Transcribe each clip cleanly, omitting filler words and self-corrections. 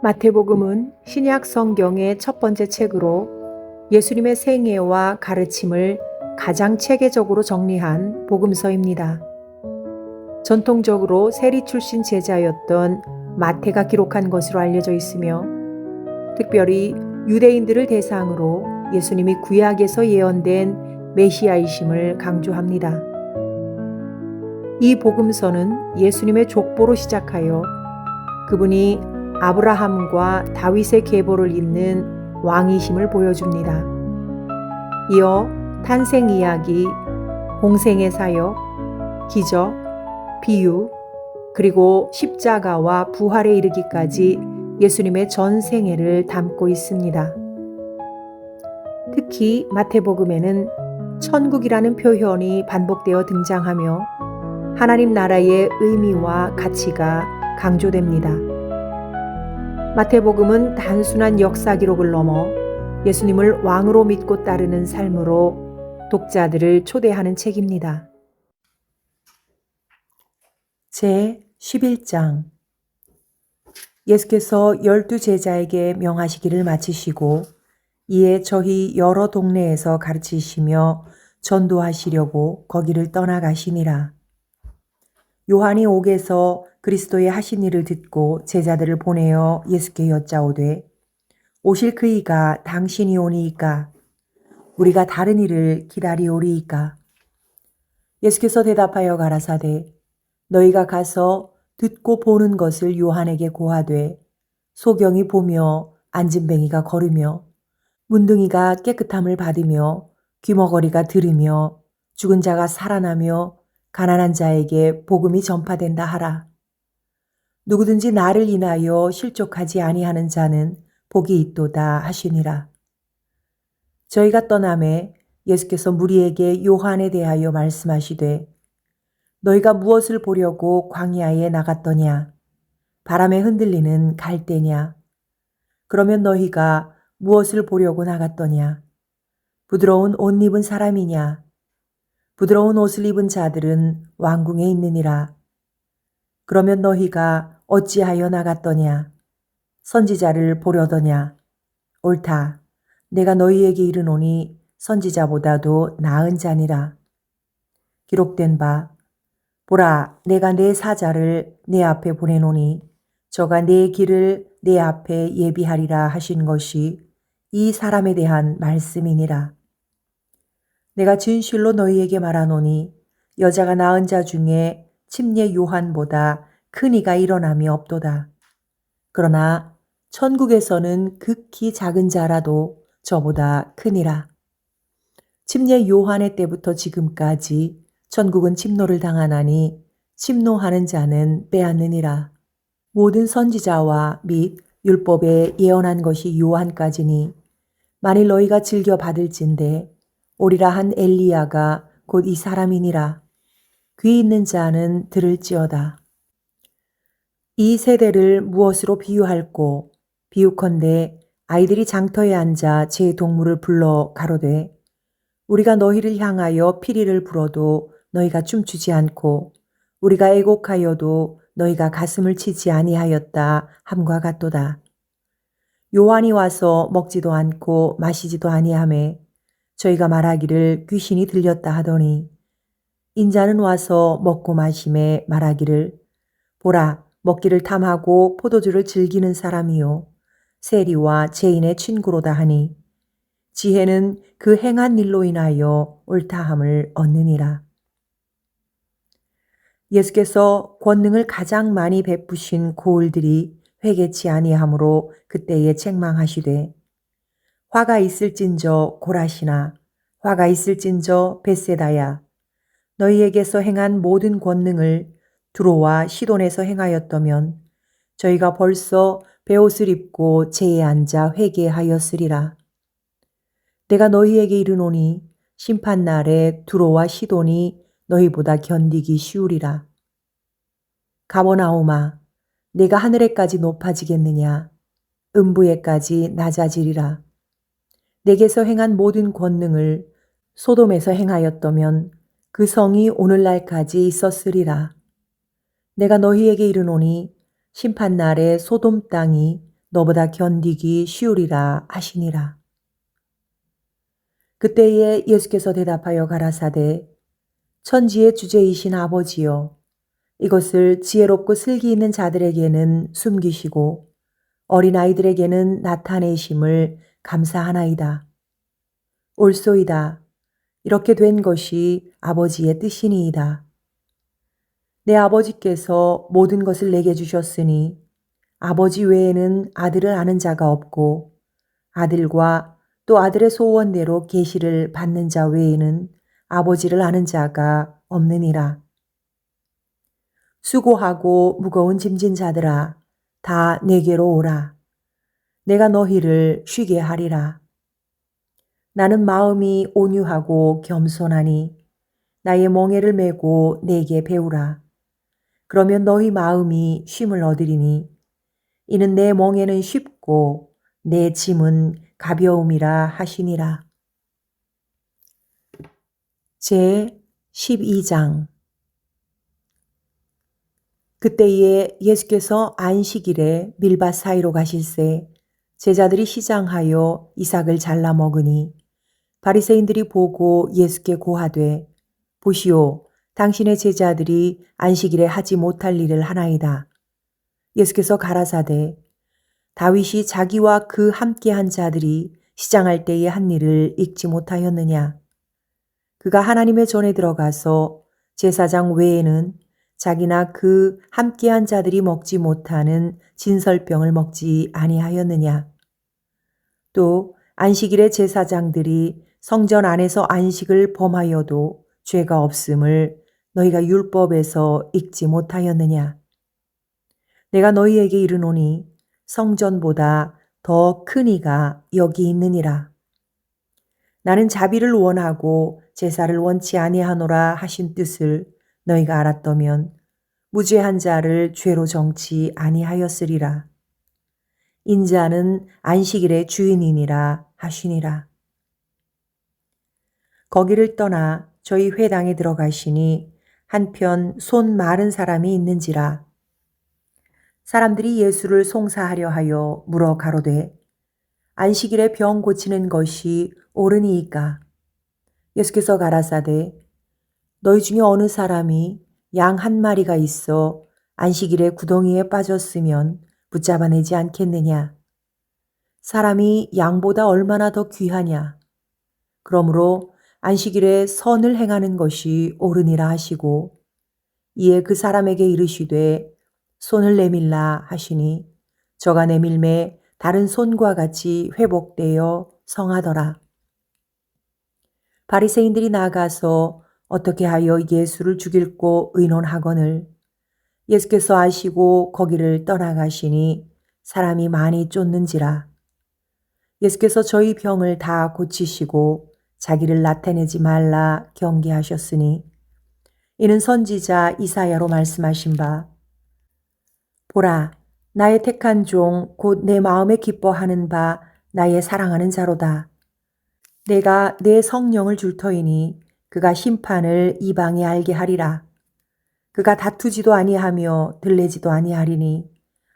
마태복음은 신약 성경의 첫 번째 책으로 예수님의 생애와 가르침을 가장 체계적으로 정리한 복음서입니다. 전통적으로 세리 출신 제자였던 마태가 기록한 것으로 알려져 있으며 특별히 유대인들을 대상으로 예수님이 구약에서 예언된 메시아이심을 강조합니다. 이 복음서는 예수님의 족보로 시작하여 그분이 아브라함과 다윗의 계보를 잇는 왕이심을 보여줍니다. 이어 탄생 이야기, 공생의 사역, 기적, 비유, 그리고 십자가와 부활에 이르기까지 예수님의 전 생애를 담고 있습니다. 특히 마태복음에는 천국이라는 표현이 반복되어 등장하며 하나님 나라의 의미와 가치가 강조됩니다. 마태복음은 단순한 역사 기록을 넘어 예수님을 왕으로 믿고 따르는 삶으로 독자들을 초대하는 책입니다. 제 11장 예수께서 12제자에게 명하시기를 마치시고 이에 저희 여러 동네에서 가르치시며 전도하시려고 거기를 떠나가시니라. 요한이 옥에서 그리스도의 하신 일을 듣고 제자들을 보내어 예수께 여짜오되 오실 그이가 당신이 오니이까 우리가 다른 일을 기다리오리이까. 예수께서 대답하여 가라사대 너희가 가서 듣고 보는 것을 요한에게 고하되 소경이 보며 안진뱅이가 걸으며 문둥이가 깨끗함을 받으며 귀머거리가 들으며 죽은 자가 살아나며 가난한 자에게 복음이 전파된다 하라. 누구든지 나를 인하여 실족하지 아니하는 자는 복이 있도다 하시니라. 저희가 떠나매 예수께서 무리에게 요한에 대하여 말씀하시되 너희가 무엇을 보려고 광야에 나갔더냐? 바람에 흔들리는 갈대냐? 그러면 너희가 무엇을 보려고 나갔더냐? 부드러운 옷 입은 사람이냐? 부드러운 옷을 입은 자들은 왕궁에 있느니라. 그러면 너희가 어찌하여 나갔더냐? 선지자를 보려더냐? 옳다. 내가 너희에게 이르노니 선지자보다도 나은 자니라. 기록된 바 보라, 내가 내 사자를 내 앞에 보내노니 저가 내 길을 내 앞에 예비하리라 하신 것이 이 사람에 대한 말씀이니라. 내가 진실로 너희에게 말하노니 여자가 낳은 자 중에 침례 요한보다 큰 이가 일어남이 없도다. 그러나 천국에서는 극히 작은 자라도 저보다 크니라. 침례 요한의 때부터 지금까지 천국은 침노를 당하나니 침노하는 자는 빼앗느니라. 모든 선지자와 및 율법에 예언한 것이 요한까지니 만일 너희가 즐겨 받을진대 오리라 한 엘리야가 곧 이 사람이니라. 귀 있는 자는 들을지어다. 이 세대를 무엇으로 비유할꼬? 비유컨대 아이들이 장터에 앉아 제 동물을 불러 가로되 우리가 너희를 향하여 피리를 불어도 너희가 춤추지 않고 우리가 애곡하여도 너희가 가슴을 치지 아니하였다 함과 같도다. 요한이 와서 먹지도 않고 마시지도 아니하매 저희가 말하기를 귀신이 들렸다 하더니 인자는 와서 먹고 마심에 말하기를 보라 먹기를 탐하고 포도주를 즐기는 사람이요 세리와 죄인의 친구로다 하니 지혜는 그 행한 일로 인하여 옳다함을 얻느니라. 예수께서 권능을 가장 많이 베푸신 고을들이 회개치 아니하므로 그때에 책망하시되 화가 있을진저 고라시나 화가 있을진저 벳세다야 너희에게서 행한 모든 권능을 두로와 시돈에서 행하였다면 저희가 벌써 베옷을 입고 제에 앉아 회개하였으리라. 내가 너희에게 이르노니 심판날에 두로와 시돈이 너희보다 견디기 쉬우리라. 가버나움아, 내가 하늘에까지 높아지겠느냐? 음부에까지 낮아지리라. 내게서 행한 모든 권능을 소돔에서 행하였다면 그 성이 오늘날까지 있었으리라. 내가 너희에게 이르노니 심판날에 소돔 땅이 너보다 견디기 쉬우리라 하시니라. 그때에 예수께서 대답하여 가라사대 천지의 주제이신 아버지여 이것을 지혜롭고 슬기 있는 자들에게는 숨기시고 어린아이들에게는 나타내심을 감사하나이다. 옳소이다. 이렇게 된 것이 아버지의 뜻이니이다. 내 아버지께서 모든 것을 내게 주셨으니 아버지 외에는 아들을 아는 자가 없고 아들과 또 아들의 소원대로 계시를 받는 자 외에는 아버지를 아는 자가 없느니라. 수고하고 무거운 짐진 자들아 다 내게로 오라. 내가 너희를 쉬게 하리라. 나는 마음이 온유하고 겸손하니 나의 멍에를 메고 내게 배우라. 그러면 너희 마음이 쉼을 얻으리니 이는 내 멍에는 쉽고 내 짐은 가벼움이라 하시니라. 제 12장 그때에 예수께서 안식일에 밀밭 사이로 가실새 제자들이 시장하여 이삭을 잘라 먹으니 바리새인들이 보고 예수께 고하되 보시오 당신의 제자들이 안식일에 하지 못할 일을 하나이다. 예수께서 가라사대 다윗이 자기와 그 함께한 자들이 시장할 때에 한 일을 읽지 못하였느냐. 그가 하나님의 전에 들어가서 제사장 외에는 자기나 그 함께한 자들이 먹지 못하는 진설병을 먹지 아니하였느냐. 또 안식일에 제사장들이 성전 안에서 안식을 범하여도 죄가 없음을 너희가 율법에서 읽지 못하였느냐. 내가 너희에게 이르노니 성전보다 더 큰 이가 여기 있느니라. 나는 자비를 원하고 제사를 원치 아니하노라 하신 뜻을 너희가 알았더면 무죄한 자를 죄로 정치 아니하였으리라. 인자는 안식일의 주인이니라 하시니라. 거기를 떠나 저희 회당에 들어가시니 한편 손 마른 사람이 있는지라. 사람들이 예수를 송사하려 하여 물어 가로되 안식일에 병 고치는 것이 옳으니이까. 예수께서 가라사대 너희 중에 어느 사람이 양 한 마리가 있어 안식일에 구덩이에 빠졌으면 붙잡아내지 않겠느냐. 사람이 양보다 얼마나 더 귀하냐. 그러므로 안식일에 선을 행하는 것이 옳으니라 하시고 이에 그 사람에게 이르시되 손을 내밀라 하시니 저가 내밀매 다른 손과 같이 회복되어 성하더라. 바리새인들이 나가서 어떻게 하여 예수를 죽일고 의논하거늘 예수께서 아시고 거기를 떠나가시니 사람이 많이 쫓는지라. 예수께서 저희 병을 다 고치시고 자기를 나타내지 말라 경계하셨으니 이는 선지자 이사야로 말씀하신 바 보라 나의 택한 종 곧 내 마음에 기뻐하는 바 나의 사랑하는 자로다. 내가 내 성령을 줄 터이니 그가 심판을 이방에 알게 하리라. 그가 다투지도 아니하며 들레지도 아니하리니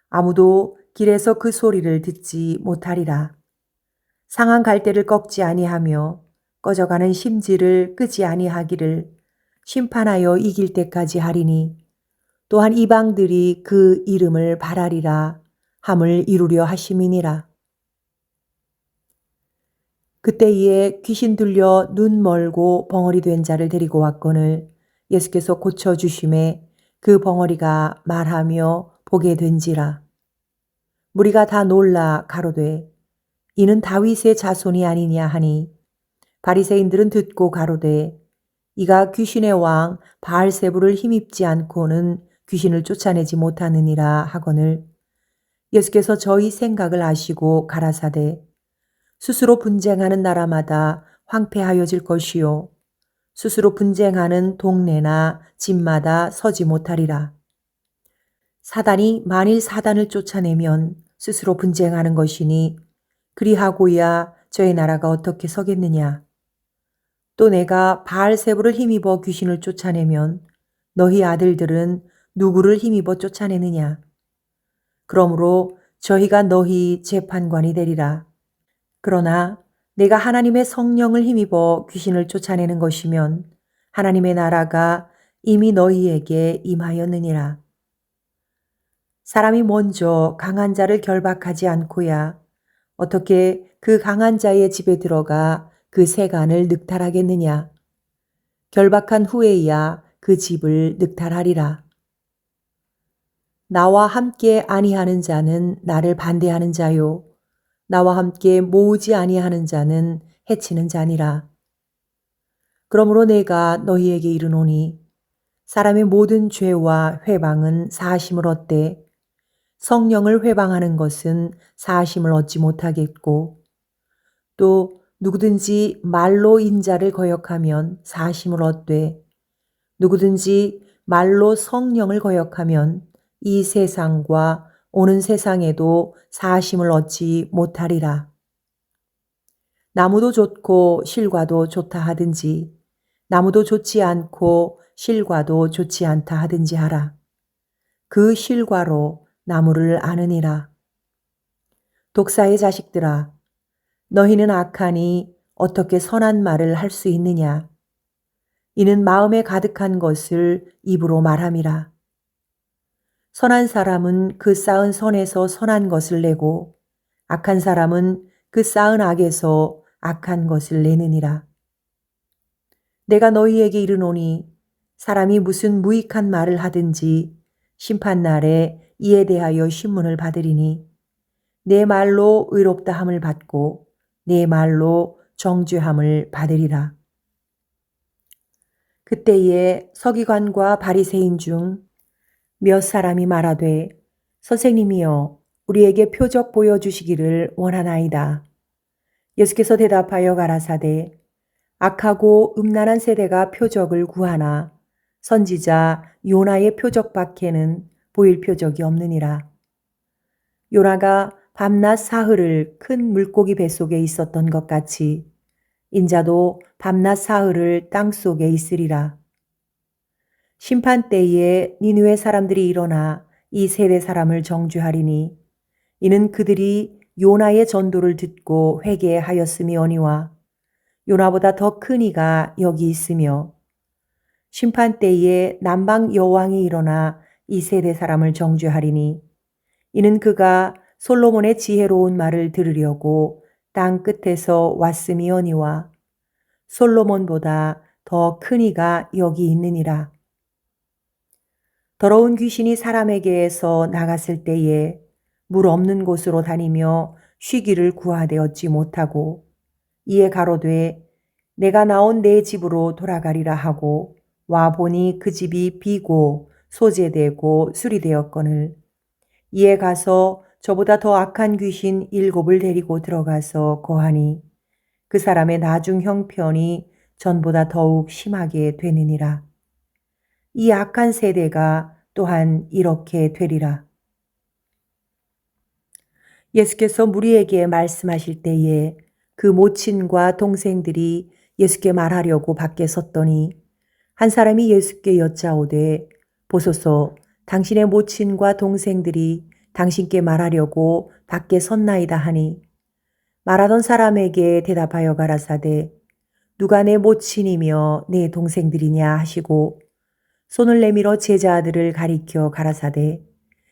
아무도 길에서 그 소리를 듣지 못하리라. 상한 갈대를 꺾지 아니하며 꺼져가는 심지를 끄지 아니하기를 심판하여 이길 때까지 하리니 또한 이방들이 그 이름을 바라리라 함을 이루려 하심이니라. 그때에 귀신 들려 눈 멀고 벙어리 된 자를 데리고 왔거늘 예수께서 고쳐주심에 그 벙어리가 말하며 보게 된지라. 무리가 다 놀라 가로되 이는 다윗의 자손이 아니냐 하니 바리새인들은 듣고 가로되 이가 귀신의 왕 바알세부를 힘입지 않고는 귀신을 쫓아내지 못하느니라 하거늘 예수께서 저희 생각을 아시고 가라사대 스스로 분쟁하는 나라마다 황폐하여질 것이요 스스로 분쟁하는 동네나 집마다 서지 못하리라. 사단이 만일 사단을 쫓아내면 스스로 분쟁하는 것이니 그리하고야 저의 나라가 어떻게 서겠느냐. 또 내가 바알세부를 힘입어 귀신을 쫓아내면 너희 아들들은 누구를 힘입어 쫓아내느냐. 그러므로 저희가 너희 재판관이 되리라. 그러나 내가 하나님의 성령을 힘입어 귀신을 쫓아내는 것이면 하나님의 나라가 이미 너희에게 임하였느니라. 사람이 먼저 강한 자를 결박하지 않고야 어떻게 그 강한 자의 집에 들어가 그 세간을 늑탈하겠느냐. 결박한 후에야 그 집을 늑탈하리라. 나와 함께 아니하는 자는 나를 반대하는 자요. 나와 함께 모으지 아니하는 자는 해치는 자니라. 그러므로 내가 너희에게 이르노니 사람의 모든 죄와 회방은 사하심을 얻되 성령을 회방하는 것은 사하심을 얻지 못하겠고 또 누구든지 말로 인자를 거역하면 사하심을 얻되 누구든지 말로 성령을 거역하면 이 세상과 오는 세상에도 사하심을 얻지 못하리라. 나무도 좋고 실과도 좋다 하든지 나무도 좋지 않고 실과도 좋지 않다 하든지 하라. 그 실과로 나무를 아느니라. 독사의 자식들아, 너희는 악하니 어떻게 선한 말을 할 수 있느냐? 이는 마음에 가득한 것을 입으로 말함이라. 선한 사람은 그 쌓은 선에서 선한 것을 내고 악한 사람은 그 쌓은 악에서 악한 것을 내느니라. 내가 너희에게 이르노니 사람이 무슨 무익한 말을 하든지 심판날에 이에 대하여 신문을 받으리니 내 말로 의롭다함을 받고 내 말로 정죄함을 받으리라. 그때에 서기관과 바리새인 중 몇 사람이 말하되 선생님이여 우리에게 표적 보여주시기를 원하나이다. 예수께서 대답하여 가라사대 악하고 음란한 세대가 표적을 구하나 선지자 요나의 표적밖에는 보일 표적이 없느니라. 요나가 밤낮 사흘을 큰 물고기 뱃속에 있었던 것 같이 인자도 밤낮 사흘을 땅속에 있으리라. 심판 때에 니느웨 사람들이 일어나 이 세대 사람을 정죄하리니 이는 그들이 요나의 전도를 듣고 회개하였음이오니와 요나보다 더 큰 이가 여기 있으며 심판 때에 남방 여왕이 일어나 이 세대 사람을 정죄하리니 이는 그가 솔로몬의 지혜로운 말을 들으려고 땅 끝에서 왔음이오니와 솔로몬보다 더 큰 이가 여기 있느니라. 더러운 귀신이 사람에게서 나갔을 때에 물 없는 곳으로 다니며 쉬기를 구하되 얻지 못하고 이에 가로되 내가 나온 내 집으로 돌아가리라 하고 와 보니 그 집이 비고 소재되고 수리되었거늘 이에 가서 저보다 더 악한 귀신 7을 데리고 들어가서 거하니 그 사람의 나중 형편이 전보다 더욱 심하게 되느니라. 이 악한 세대가 또한 이렇게 되리라. 예수께서 무리에게 말씀하실 때에 그 모친과 동생들이 예수께 말하려고 밖에 섰더니 한 사람이 예수께 여짜오되 보소서 당신의 모친과 동생들이 당신께 말하려고 밖에 섰나이다 하니 말하던 사람에게 대답하여 가라사대 누가 내 모친이며 내 동생들이냐 하시고 손을 내밀어 제자들을 가리켜 가라사대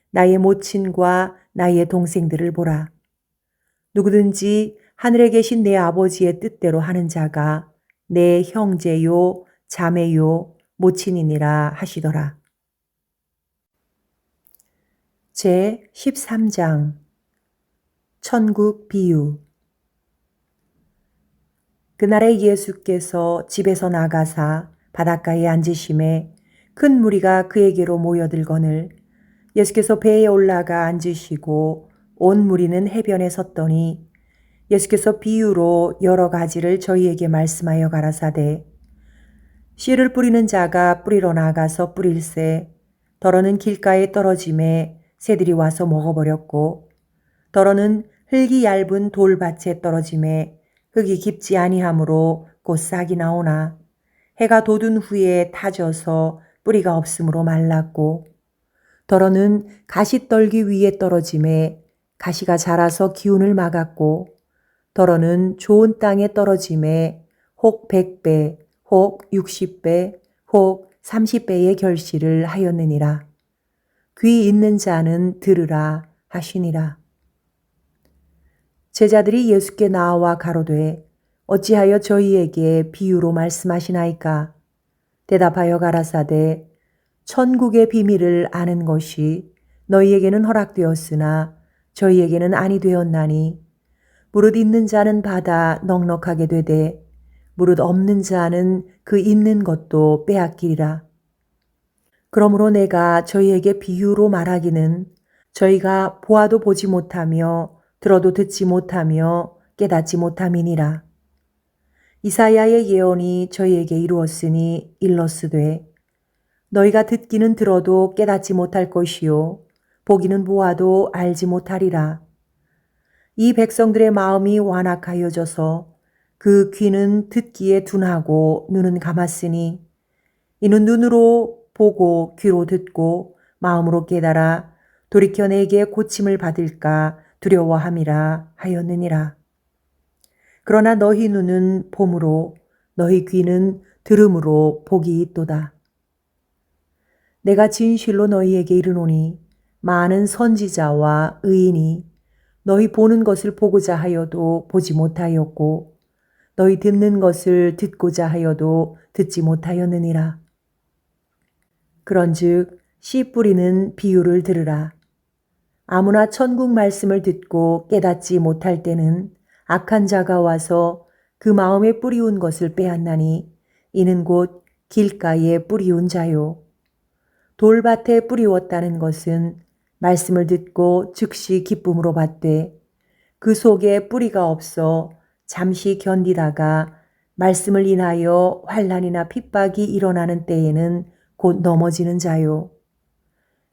나의 모친과 나의 동생들을 보라. 누구든지 하늘에 계신 내 아버지의 뜻대로 하는 자가 내 형제요 자매요 모친이니라 하시더라. 제 13장 천국 비유. 그날에 예수께서 집에서 나가사 바닷가에 앉으심에 큰 무리가 그에게로 모여들거늘 예수께서 배에 올라가 앉으시고 온 무리는 해변에 섰더니 예수께서 비유로 여러 가지를 저희에게 말씀하여 가라사대 씨를 뿌리는 자가 뿌리러 나가서 뿌릴새 더러는 길가에 떨어짐에 새들이 와서 먹어버렸고 더러는 흙이 얇은 돌밭에 떨어짐에 흙이 깊지 아니하므로 곧 싹이 나오나 해가 돋은 후에 타져서 뿌리가 없으므로 말랐고 더러는 가시떨기 위에 떨어짐에 가시가 자라서 기운을 막았고 더러는 좋은 땅에 떨어짐에 혹 100배, 혹 60배, 혹 30배의 결실을 하였느니라. 귀 있는 자는 들으라 하시니라. 제자들이 예수께 나와 가로되 어찌하여 저희에게 비유로 말씀하시나이까? 대답하여 가라사대 천국의 비밀을 아는 것이 너희에게는 허락되었으나 저희에게는 아니 되었나니 무릇 있는 자는 받아 넉넉하게 되되 무릇 없는 자는 그 있는 것도 빼앗기리라. 그러므로 내가 저희에게 비유로 말하기는 저희가 보아도 보지 못하며 들어도 듣지 못하며 깨닫지 못함이니라. 이사야의 예언이 저희에게 이루었으니 일러스되 너희가 듣기는 들어도 깨닫지 못할 것이요 보기는 보아도 알지 못하리라. 이 백성들의 마음이 완악하여져서 그 귀는 듣기에 둔하고 눈은 감았으니 이는 눈으로 보고 귀로 듣고 마음으로 깨달아 돌이켜 내게 고침을 받을까 두려워함이라 하였느니라. 그러나 너희 눈은 봄으로 너희 귀는 들음으로 복이 있도다. 내가 진실로 너희에게 이르노니 많은 선지자와 의인이 너희 보는 것을 보고자 하여도 보지 못하였고 너희 듣는 것을 듣고자 하여도 듣지 못하였느니라. 그런즉 씨 뿌리는 비유를 들으라. 아무나 천국 말씀을 듣고 깨닫지 못할 때는 악한 자가 와서 그 마음에 뿌리운 것을 빼앗나니 이는 곧 길가에 뿌리운 자요. 돌밭에 뿌리웠다는 것은 말씀을 듣고 즉시 기쁨으로 받되 그 속에 뿌리가 없어 잠시 견디다가 말씀을 인하여 환난이나 핍박이 일어나는 때에는 곧 넘어지는 자요.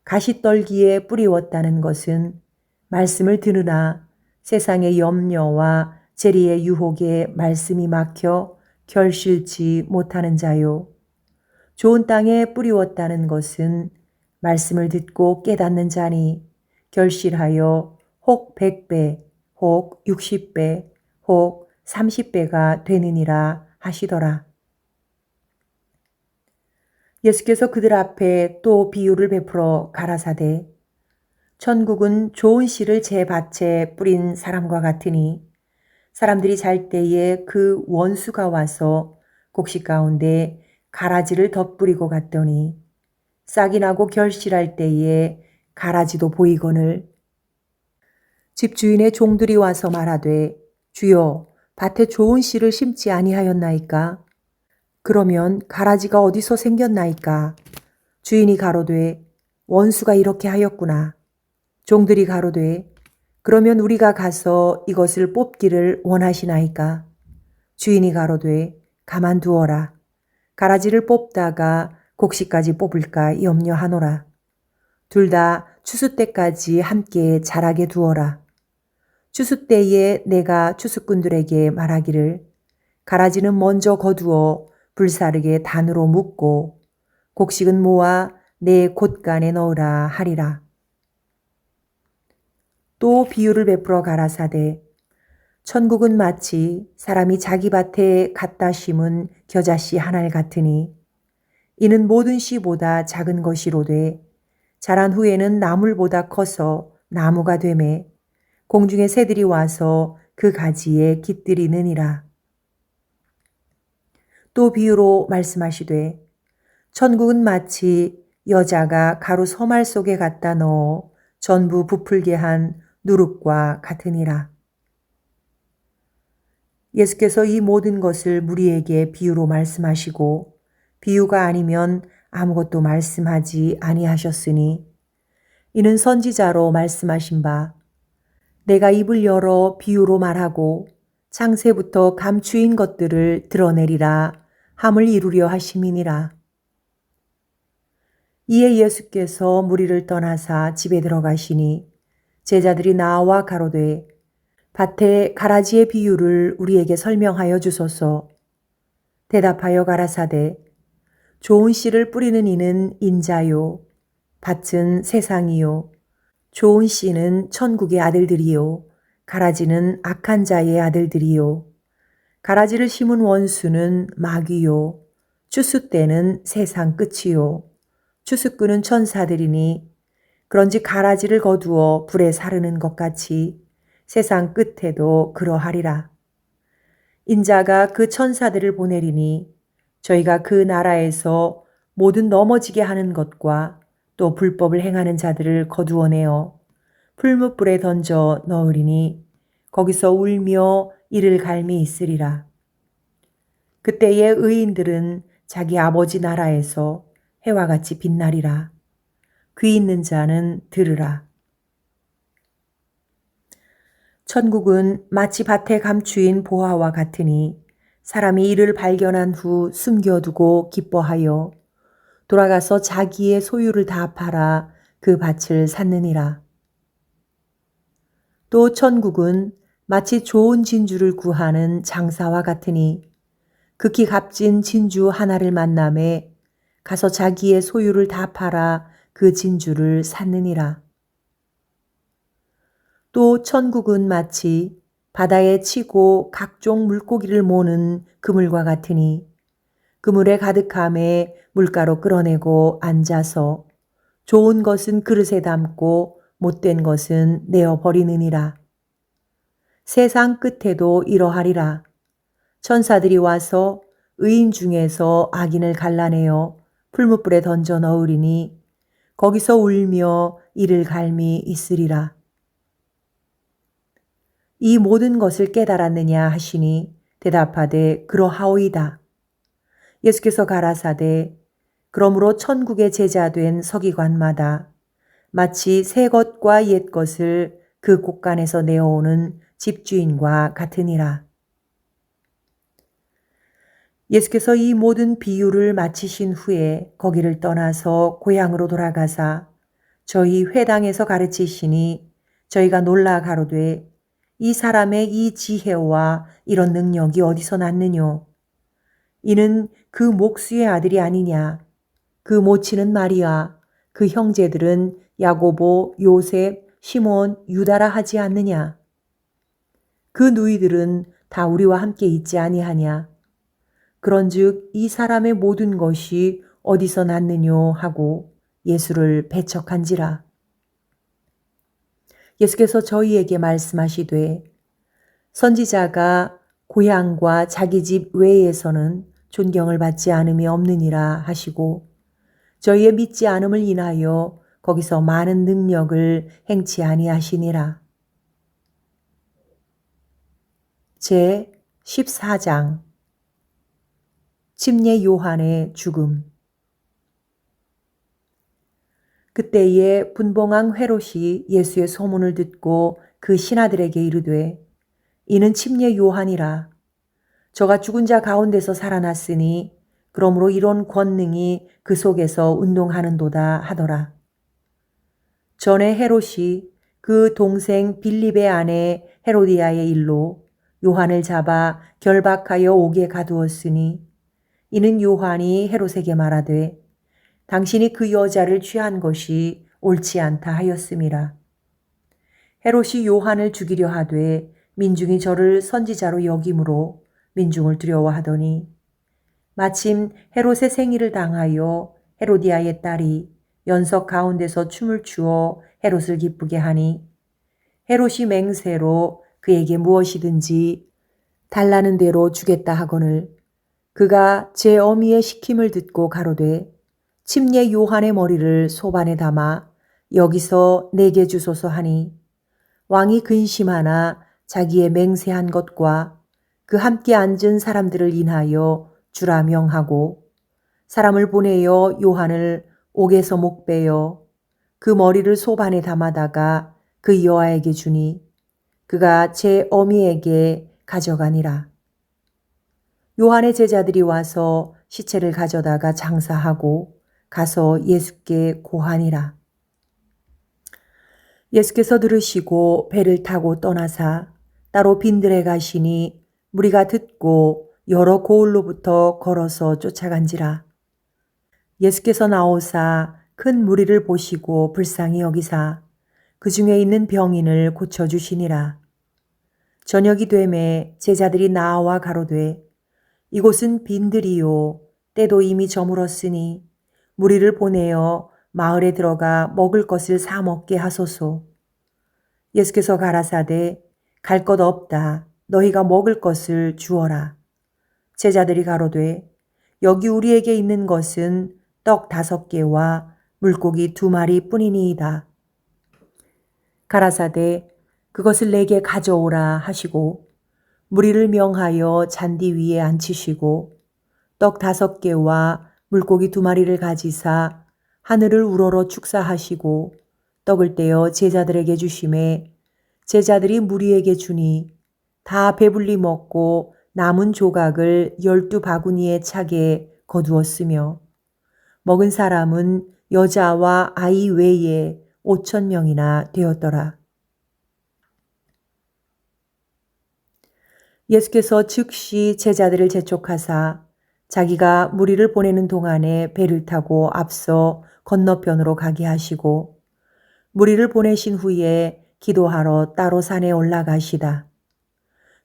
가시떨기에 뿌리웠다는 것은 말씀을 들으나 세상의 염려와 재리의 유혹에 말씀이 막혀 결실치 못하는 자요. 좋은 땅에 뿌리웠다는 것은 말씀을 듣고 깨닫는 자니 결실하여 혹 100배, 혹 60배, 혹 30배가 되느니라 하시더라. 예수께서 그들 앞에 또 비유를 베풀어 가라사대 천국은 좋은 씨를 제 밭에 뿌린 사람과 같으니 사람들이 잘 때에 그 원수가 와서 곡식 가운데 가라지를 덧뿌리고 갔더니 싹이 나고 결실할 때에 가라지도 보이거늘 집주인의 종들이 와서 말하되 주여 밭에 좋은 씨를 심지 아니하였나이까? 그러면 가라지가 어디서 생겼나이까? 주인이 가로되 원수가 이렇게 하였구나. 종들이 가로되 그러면 우리가 가서 이것을 뽑기를 원하시나이까? 주인이 가로되 가만두어라. 가라지를 뽑다가 곡식까지 뽑을까 염려하노라. 둘 다 추수 때까지 함께 자라게 두어라. 추수 때에 내가 추수꾼들에게 말하기를 가라지는 먼저 거두어 불사르게 단으로 묶고 곡식은 모아 내 곳간에 넣으라 하리라. 또 비유를 베풀어 가라사대 천국은 마치 사람이 자기 밭에 갖다 심은 겨자씨 한 알 같으니 이는 모든 씨보다 작은 것이로되 자란 후에는 나물보다 커서 나무가 되매 공중의 새들이 와서 그 가지에 깃들이느니라. 또 비유로 말씀하시되 천국은 마치 여자가 가루 서말 속에 갖다 넣어 전부 부풀게 한 누룩과 같으니라. 예수께서 이 모든 것을 무리에게 비유로 말씀하시고 비유가 아니면 아무것도 말씀하지 아니하셨으니 이는 선지자로 말씀하신 바 내가 입을 열어 비유로 말하고 창세부터 감추인 것들을 드러내리라 함을 이루려 하심이니라. 이에 예수께서 무리를 떠나사 집에 들어가시니 제자들이 나와 가로되 밭에 가라지의 비유를 우리에게 설명하여 주소서. 대답하여 가라사대 좋은 씨를 뿌리는 이는 인자요 밭은 세상이요 좋은 씨는 천국의 아들들이요 가라지는 악한 자의 아들들이요 가라지를 심은 원수는 마귀요 추수 때는 세상 끝이요 추수꾼은 천사들이니 그런지 가라지를 거두어 불에 사르는 것 같이 세상 끝에도 그러하리라. 인자가 그 천사들을 보내리니 저희가 그 나라에서 모든 넘어지게 하는 것과 또 불법을 행하는 자들을 거두어내어 풀무불에 던져 넣으리니 거기서 울며 이를 갈미 있으리라. 그때의 의인들은 자기 아버지 나라에서 해와 같이 빛나리라. 귀 있는 자는 들으라. 천국은 마치 밭에 감추인 보화와 같으니 사람이 이를 발견한 후 숨겨두고 기뻐하여 돌아가서 자기의 소유를 다 팔아 그 밭을 샀느니라. 또 천국은 마치 좋은 진주를 구하는 장사와 같으니 극히 값진 진주 하나를 만남에 가서 자기의 소유를 다 팔아 그 진주를 샀느니라. 또 천국은 마치 바다에 치고 각종 물고기를 모는 그물과 같으니 그물에 가득함에 물가로 끌어내고 앉아서 좋은 것은 그릇에 담고 못된 것은 내어 버리느니라. 세상 끝에도 이러하리라. 천사들이 와서 의인 중에서 악인을 갈라내어 풀무불에 던져 넣으리니 거기서 울며 이를 갈미 있으리라. 이 모든 것을 깨달았느냐 하시니 대답하되 그러하오이다. 예수께서 가라사대 그러므로 천국의 제자된 서기관마다 마치 새 것과 옛 것을 그 곳간에서 내어오는 집주인과 같으니라. 예수께서 이 모든 비유를 마치신 후에 거기를 떠나서 고향으로 돌아가사 저희 회당에서 가르치시니 저희가 놀라 가로되 이 사람의 이 지혜와 이런 능력이 어디서 났느뇨? 이는 그 목수의 아들이 아니냐? 그 모친은 마리아, 그 형제들은 야고보, 요셉, 시몬, 유다라 하지 않느냐? 그 누이들은 다 우리와 함께 있지 아니하냐? 그런즉 이 사람의 모든 것이 어디서 났느뇨 하고 예수를 배척한지라. 예수께서 저희에게 말씀하시되 선지자가 고향과 자기 집 외에서는 존경을 받지 않음이 없느니라 하시고 저희의 믿지 않음을 인하여 거기서 많은 능력을 행치 아니하시니라. 제 14장 침례 요한의 죽음. 그때에 분봉왕 헤롯이 예수의 소문을 듣고 그 신하들에게 이르되 이는 침례 요한이라. 저가 죽은 자 가운데서 살아났으니 그러므로 이런 권능이 그 속에서 운동하는도다 하더라. 전에 헤롯이 그 동생 빌립의 아내 헤로디아의 일로 요한을 잡아 결박하여 옥에 가두었으니 이는 요한이 헤롯에게 말하되 당신이 그 여자를 취한 것이 옳지 않다 하였음이라. 헤롯이 요한을 죽이려 하되 민중이 저를 선지자로 여김으로 민중을 두려워하더니 마침 헤롯의 생일을 당하여 헤로디아의 딸이 연석 가운데서 춤을 추어 헤롯을 기쁘게 하니 헤롯이 맹세로 그에게 무엇이든지 달라는 대로 주겠다 하거늘 그가 제 어미의 시킴을 듣고 가로되 침례 요한의 머리를 소반에 담아 여기서 내게 주소서 하니 왕이 근심하나 자기의 맹세한 것과 그 함께 앉은 사람들을 인하여 주라 명하고 사람을 보내어 요한을 옥에서 목베어 그 머리를 소반에 담아다가 그 여아에게 주니 그가 제 어미에게 가져가니라. 요한의 제자들이 와서 시체를 가져다가 장사하고 가서 예수께 고하니라. 예수께서 들으시고 배를 타고 떠나사 따로 빈들에 가시니 무리가 듣고 여러 고을로부터 걸어서 쫓아간지라. 예수께서 나오사 큰 무리를 보시고 불쌍히 여기사 그 중에 있는 병인을 고쳐주시니라. 저녁이 되매 제자들이 나와 가로되 이곳은 빈들이요 때도 이미 저물었으니 무리를 보내어 마을에 들어가 먹을 것을 사 먹게 하소서. 예수께서 가라사대 갈 것 없다. 너희가 먹을 것을 주어라. 제자들이 가로되 여기 우리에게 있는 것은 떡 5개와 물고기 2마리 뿐이니이다. 가라사대 그것을 내게 가져오라 하시고 무리를 명하여 잔디 위에 앉히시고 떡 5개와 물고기 2마리를 가지사 하늘을 우러러 축사하시고 떡을 떼어 제자들에게 주심에 제자들이 무리에게 주니 다 배불리 먹고 남은 조각을 12바구니에 차게 거두었으며 먹은 사람은 여자와 아이 외에 5,000명이나 되었더라. 예수께서 즉시 제자들을 재촉하사 자기가 무리를 보내는 동안에 배를 타고 앞서 건너편으로 가게 하시고 무리를 보내신 후에 기도하러 따로 산에 올라가시다.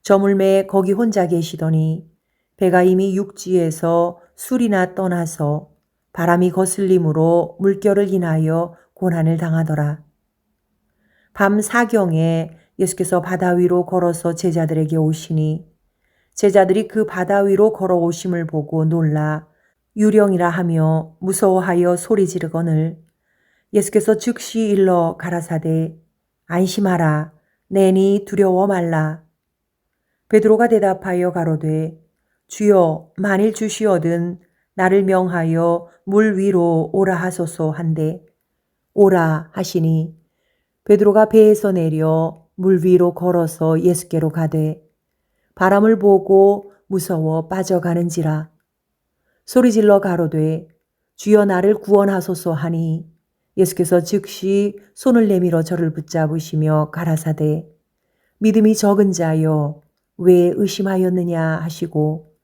저물매 거기 혼자 계시더니 배가 이미 육지에서 술이나 떠나서 바람이 거슬림으로 물결을 인하여 고난을 당하더라. 밤 4경에 예수께서 바다 위로 걸어서 제자들에게 오시니 제자들이 그 바다 위로 걸어오심을 보고 놀라 유령이라 하며 무서워하여 소리 지르거늘 예수께서 즉시 일러 가라사대 안심하라 내니 두려워 말라. 베드로가 대답하여 가로되 주여 만일 주시어든 나를 명하여 물 위로 오라 하소서 한데 오라 하시니 베드로가 배에서 내려 물 위로 걸어서 예수께로 가되 바람을 보고 무서워 빠져가는지라 소리질러 가로되 주여 나를 구원하소서 하니 예수께서 즉시 손을 내밀어 저를 붙잡으시며 가라사대 믿음이 적은 자여 왜 의심하였느냐 하시고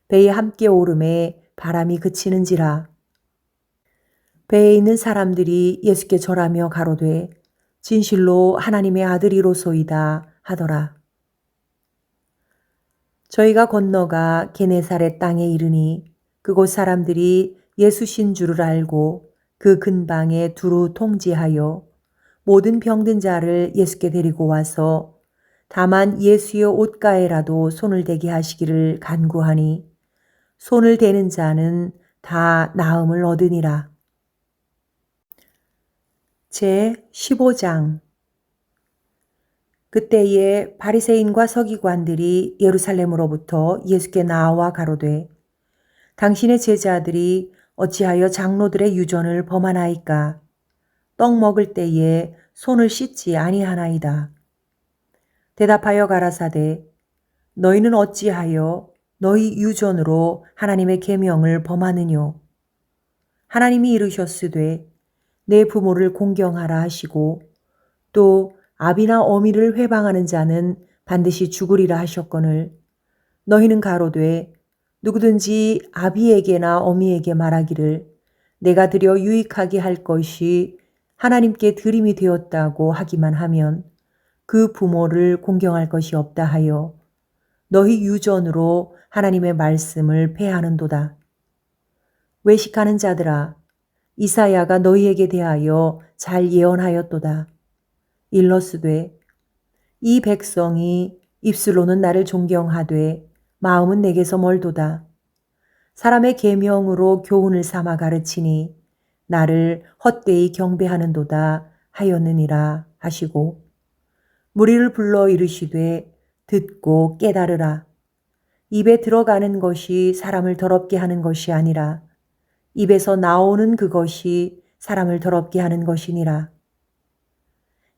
배에 함께 오름에 바람이 그치는지라 배에 있는 사람들이 예수께 절하며 가로되 진실로 하나님의 아들이로소이다 하더라. 저희가 건너가 게네사렛 땅에 이르니 그곳 사람들이 예수신 줄을 알고 그 근방에 두루 통지하여 모든 병든 자를 예수께 데리고 와서 다만 예수의 옷가에라도 손을 대게 하시기를 간구하니 손을 대는 자는 다 나음을 얻으니라. 제 15장 그때에 바리새인과 서기관들이 예루살렘으로부터 예수께 나와 가로되 당신의 제자들이 어찌하여 장로들의 유전을 범하나이까 떡 먹을 때에 손을 씻지 아니하나이다. 대답하여 가라사대 너희는 어찌하여 너희 유전으로 하나님의 계명을 범하느뇨. 하나님이 이르셨으되 내 부모를 공경하라 하시고 또 아비나 어미를 회방하는 자는 반드시 죽으리라 하셨거늘 너희는 가로되 누구든지 아비에게나 어미에게 말하기를 내가 드려 유익하게 할 것이 하나님께 드림이 되었다고 하기만 하면 그 부모를 공경할 것이 없다 하여 너희 유전으로 하나님의 말씀을 폐하는도다. 외식하는 자들아 이사야가 너희에게 대하여 잘 예언하였도다. 일러스되 이 백성이 입술로는 나를 존경하되 마음은 내게서 멀도다. 사람의 계명으로 교훈을 삼아 가르치니 나를 헛되이 경배하는도다 하였느니라 하시고 무리를 불러 이르시되 듣고 깨달으라. 입에 들어가는 것이 사람을 더럽게 하는 것이 아니라 입에서 나오는 그것이 사람을 더럽게 하는 것이니라.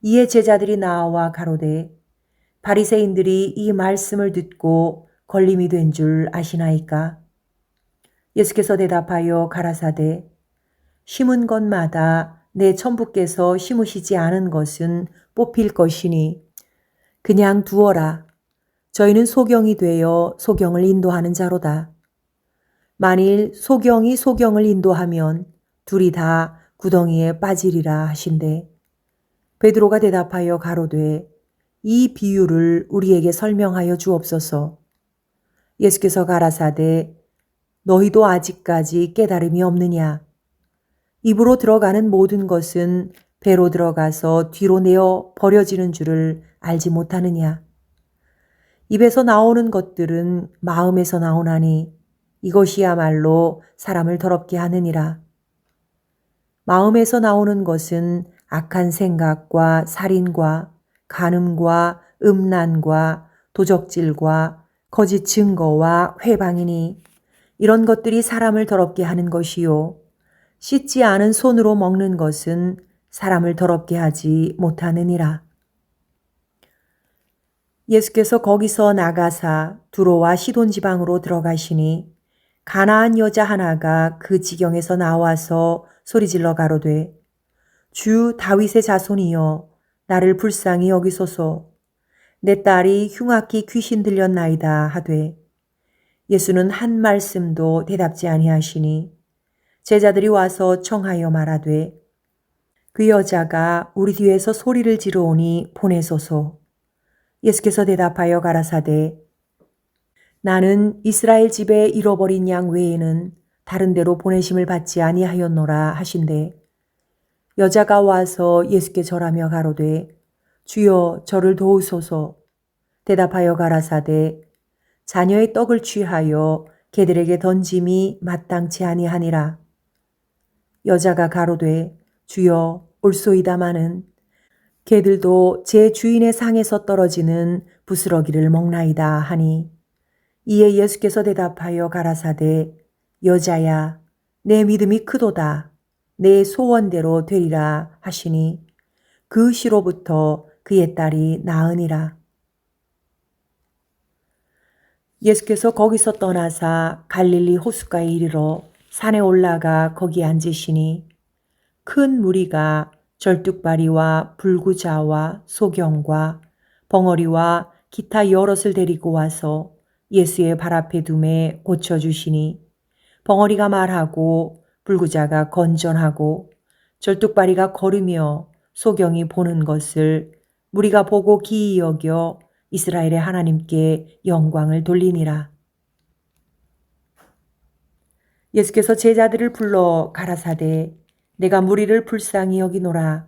이에 제자들이 나와 가로되 바리새인들이 이 말씀을 듣고 걸림이 된 줄 아시나이까? 예수께서 대답하여 가라사대 심은 것마다 내 천부께서 심으시지 않은 것은 뽑힐 것이니 그냥 두어라. 저희는 소경이 되어 소경을 인도하는 자로다. 만일 소경이 소경을 인도하면 둘이 다 구덩이에 빠지리라 하신대 베드로가 대답하여 가로되 이 비유를 우리에게 설명하여 주옵소서. 예수께서 가라사대 너희도 아직까지 깨달음이 없느냐? 입으로 들어가는 모든 것은 배로 들어가서 뒤로 내어 버려지는 줄을 알지 못하느냐? 입에서 나오는 것들은 마음에서 나오나니 이것이야말로 사람을 더럽게 하느니라. 마음에서 나오는 것은 악한 생각과 살인과 간음과 음란과 도적질과 거짓 증거와 회방이니 이런 것들이 사람을 더럽게 하는 것이요. 씻지 않은 손으로 먹는 것은 사람을 더럽게 하지 못하느니라. 예수께서 거기서 나가사 두로와 시돈 지방으로 들어가시니 가나안 여자 하나가 그 지경에서 나와서 소리질러 가로되 주 다윗의 자손이여 나를 불쌍히 여기소서. 내 딸이 흉악히 귀신 들렸나이다 하되 예수는 한 말씀도 대답지 아니하시니 제자들이 와서 청하여 말하되 그 여자가 우리 뒤에서 소리를 지르오니 보내소서. 예수께서 대답하여 가라사대 나는 이스라엘 집에 잃어버린 양 외에는 다른 데로 보내심을 받지 아니하였노라 하신대 여자가 와서 예수께 절하며 가로되 주여 저를 도우소서. 대답하여 가라사대 자녀의 떡을 취하여 개들에게 던짐이 마땅치 아니하니라. 여자가 가로되 주여 올소이다마는 개들도 제 주인의 상에서 떨어지는 부스러기를 먹나이다 하니 이에 예수께서 대답하여 가라사대 여자야 내 믿음이 크도다. 내 소원대로 되리라 하시니 그 시로부터 그의 딸이 나으니라. 예수께서 거기서 떠나사 갈릴리 호숫가에 이르러 산에 올라가 거기 앉으시니 큰 무리가 절뚝발이와 불구자와 소경과 벙어리와 기타 여럿을 데리고 와서 예수의 발 앞에 둠에 고쳐주시니 벙어리가 말하고 불구자가 건전하고 절뚝발이가 걸으며 소경이 보는 것을 무리가 보고 기이 여겨 이스라엘의 하나님께 영광을 돌리니라. 예수께서 제자들을 불러 가라사대 내가 무리를 불쌍히 여기노라.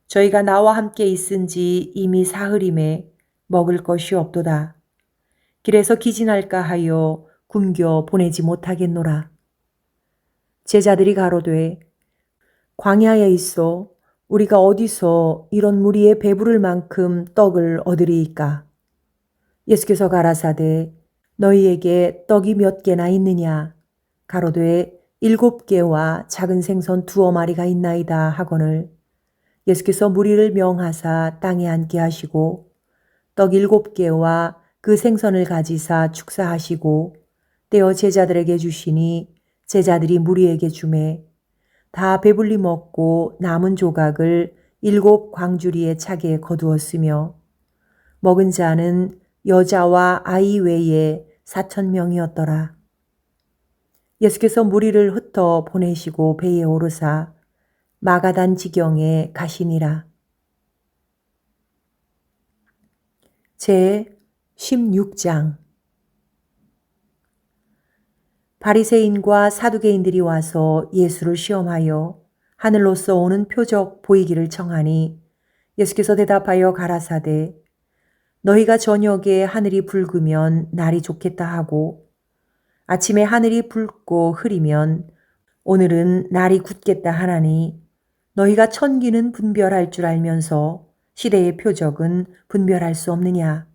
저희가 나와 함께 있은지 이미 사흘임에 먹을 것이 없도다. 길에서 기진할까 하여 굶겨 보내지 못하겠노라. 제자들이 가로되 광야에 있어 우리가 어디서 이런 무리에 배부를 만큼 떡을 얻으리이까? 예수께서 가라사대 너희에게 떡이 몇 개나 있느냐? 가로되 7개와 작은 생선 2마리가 있나이다 하거늘 예수께서 무리를 명하사 땅에 앉게 하시고 떡 7개와 그 생선을 가지사 축사하시고 떼어 제자들에게 주시니 제자들이 무리에게 주매 다 배불리 먹고 남은 조각을 7 광주리의 차게 거두었으며 먹은 자는 여자와 아이 외에 4,000명이었더라. 예수께서 무리를 흩어 보내시고 배에 오르사 마가단 지경에 가시니라. 제 16장 바리새인과 사두개인들이 와서 예수를 시험하여 하늘로서 오는 표적 보이기를 청하니 예수께서 대답하여 가라사대 너희가 저녁에 하늘이 붉으면 날이 좋겠다 하고 아침에 하늘이 붉고 흐리면 오늘은 날이 굳겠다 하나니 너희가 천기는 분별할 줄 알면서 시대의 표적은 분별할 수 없느냐.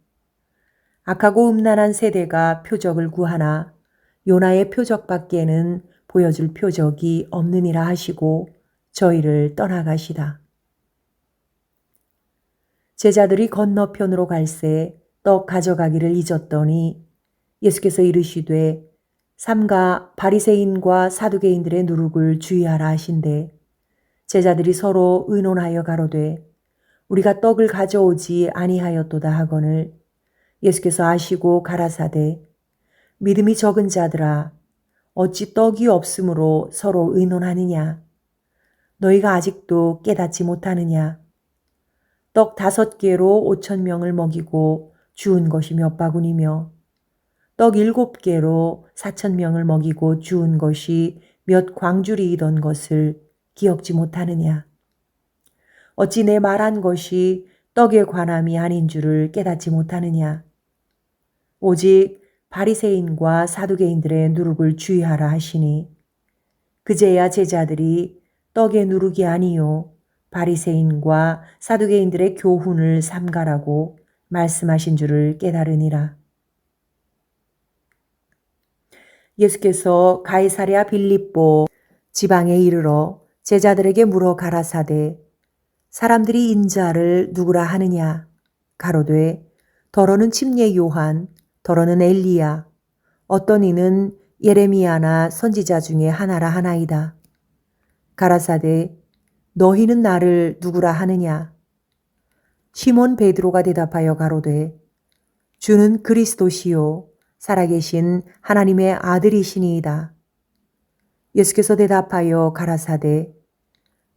악하고 음란한 세대가 표적을 구하나 요나의 표적밖에는 보여줄 표적이 없느니라 하시고 저희를 떠나가시다. 제자들이 건너편으로 갈새 떡 가져가기를 잊었더니 예수께서 이르시되 삼가 바리새인과 사두개인들의 누룩을 주의하라 하신대 제자들이 서로 의논하여 가로되 우리가 떡을 가져오지 아니하였도다 하거늘 예수께서 아시고 가라사대 믿음이 적은 자들아 어찌 떡이 없으므로 서로 의논하느냐 너희가 아직도 깨닫지 못하느냐 떡 5개로 5,000명을 먹이고 주운 것이 몇 바구니며 떡 7개로 4,000명을 먹이고 주운 것이 몇 광주리이던 것을 기억지 못하느냐. 어찌 내 말한 것이 떡에 관함이 아닌 줄을 깨닫지 못하느냐. 오직 바리새인과 사두개인들의 누룩을 주의하라 하시니 그제야 제자들이 떡의 누룩이 아니요 바리새인과 사두개인들의 교훈을 삼가라고 말씀하신 줄을 깨달으니라. 예수께서 가이사랴 빌립보 지방에 이르러 제자들에게 물어 가라사대 사람들이 인자를 누구라 하느냐 가로되 더러는 침례 요한 더러는 엘리야 어떤 이는 예레미야나 선지자 중에 하나라 하나이다. 가라사대 너희는 나를 누구라 하느냐 시몬 베드로가 대답하여 가로되 주는 그리스도시요 살아계신 하나님의 아들이시니이다. 예수께서 대답하여 가라사대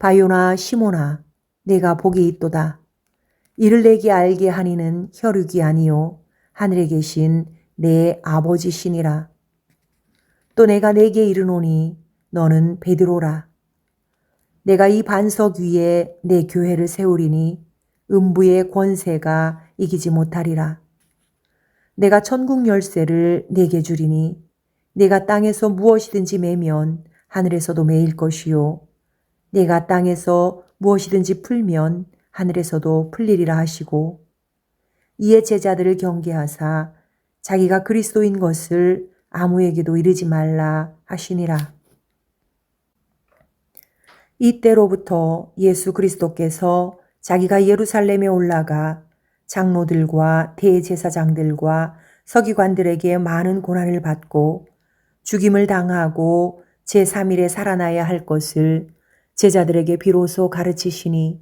바요나 시몬아 내가 복이 있도다. 이를 내게 알게 하니는 혈육이 아니요 하늘에 계신 내 아버지시니라. 또 내가 내게 이르노니 너는 베드로라. 내가 이 반석 위에 내 교회를 세우리니 음부의 권세가 이기지 못하리라. 내가 천국 열쇠를 내게 주리니 내가 땅에서 무엇이든지 매면 하늘에서도 매일 것이요 내가 땅에서 무엇이든지 풀면 하늘에서도 풀리리라 하시고 이에 제자들을 경계하사 자기가 그리스도인 것을 아무에게도 이르지 말라 하시니라. 이때로부터 예수 그리스도께서 자기가 예루살렘에 올라가 장로들과 대제사장들과 서기관들에게 많은 고난을 받고 죽임을 당하고 제3일에 살아나야 할 것을 제자들에게 비로소 가르치시니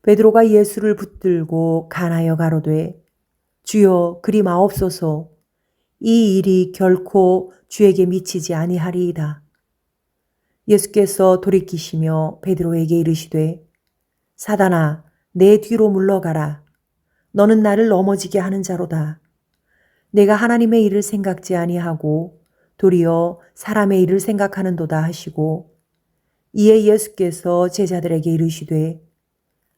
베드로가 예수를 붙들고 간하여 가로되 주여 그리 마옵소서 이 일이 결코 주에게 미치지 아니하리이다. 예수께서 돌이키시며 베드로에게 이르시되 사단아 내 뒤로 물러가라. 너는 나를 넘어지게 하는 자로다. 내가 하나님의 일을 생각지 아니하고 도리어 사람의 일을 생각하는도다 하시고 이에 예수께서 제자들에게 이르시되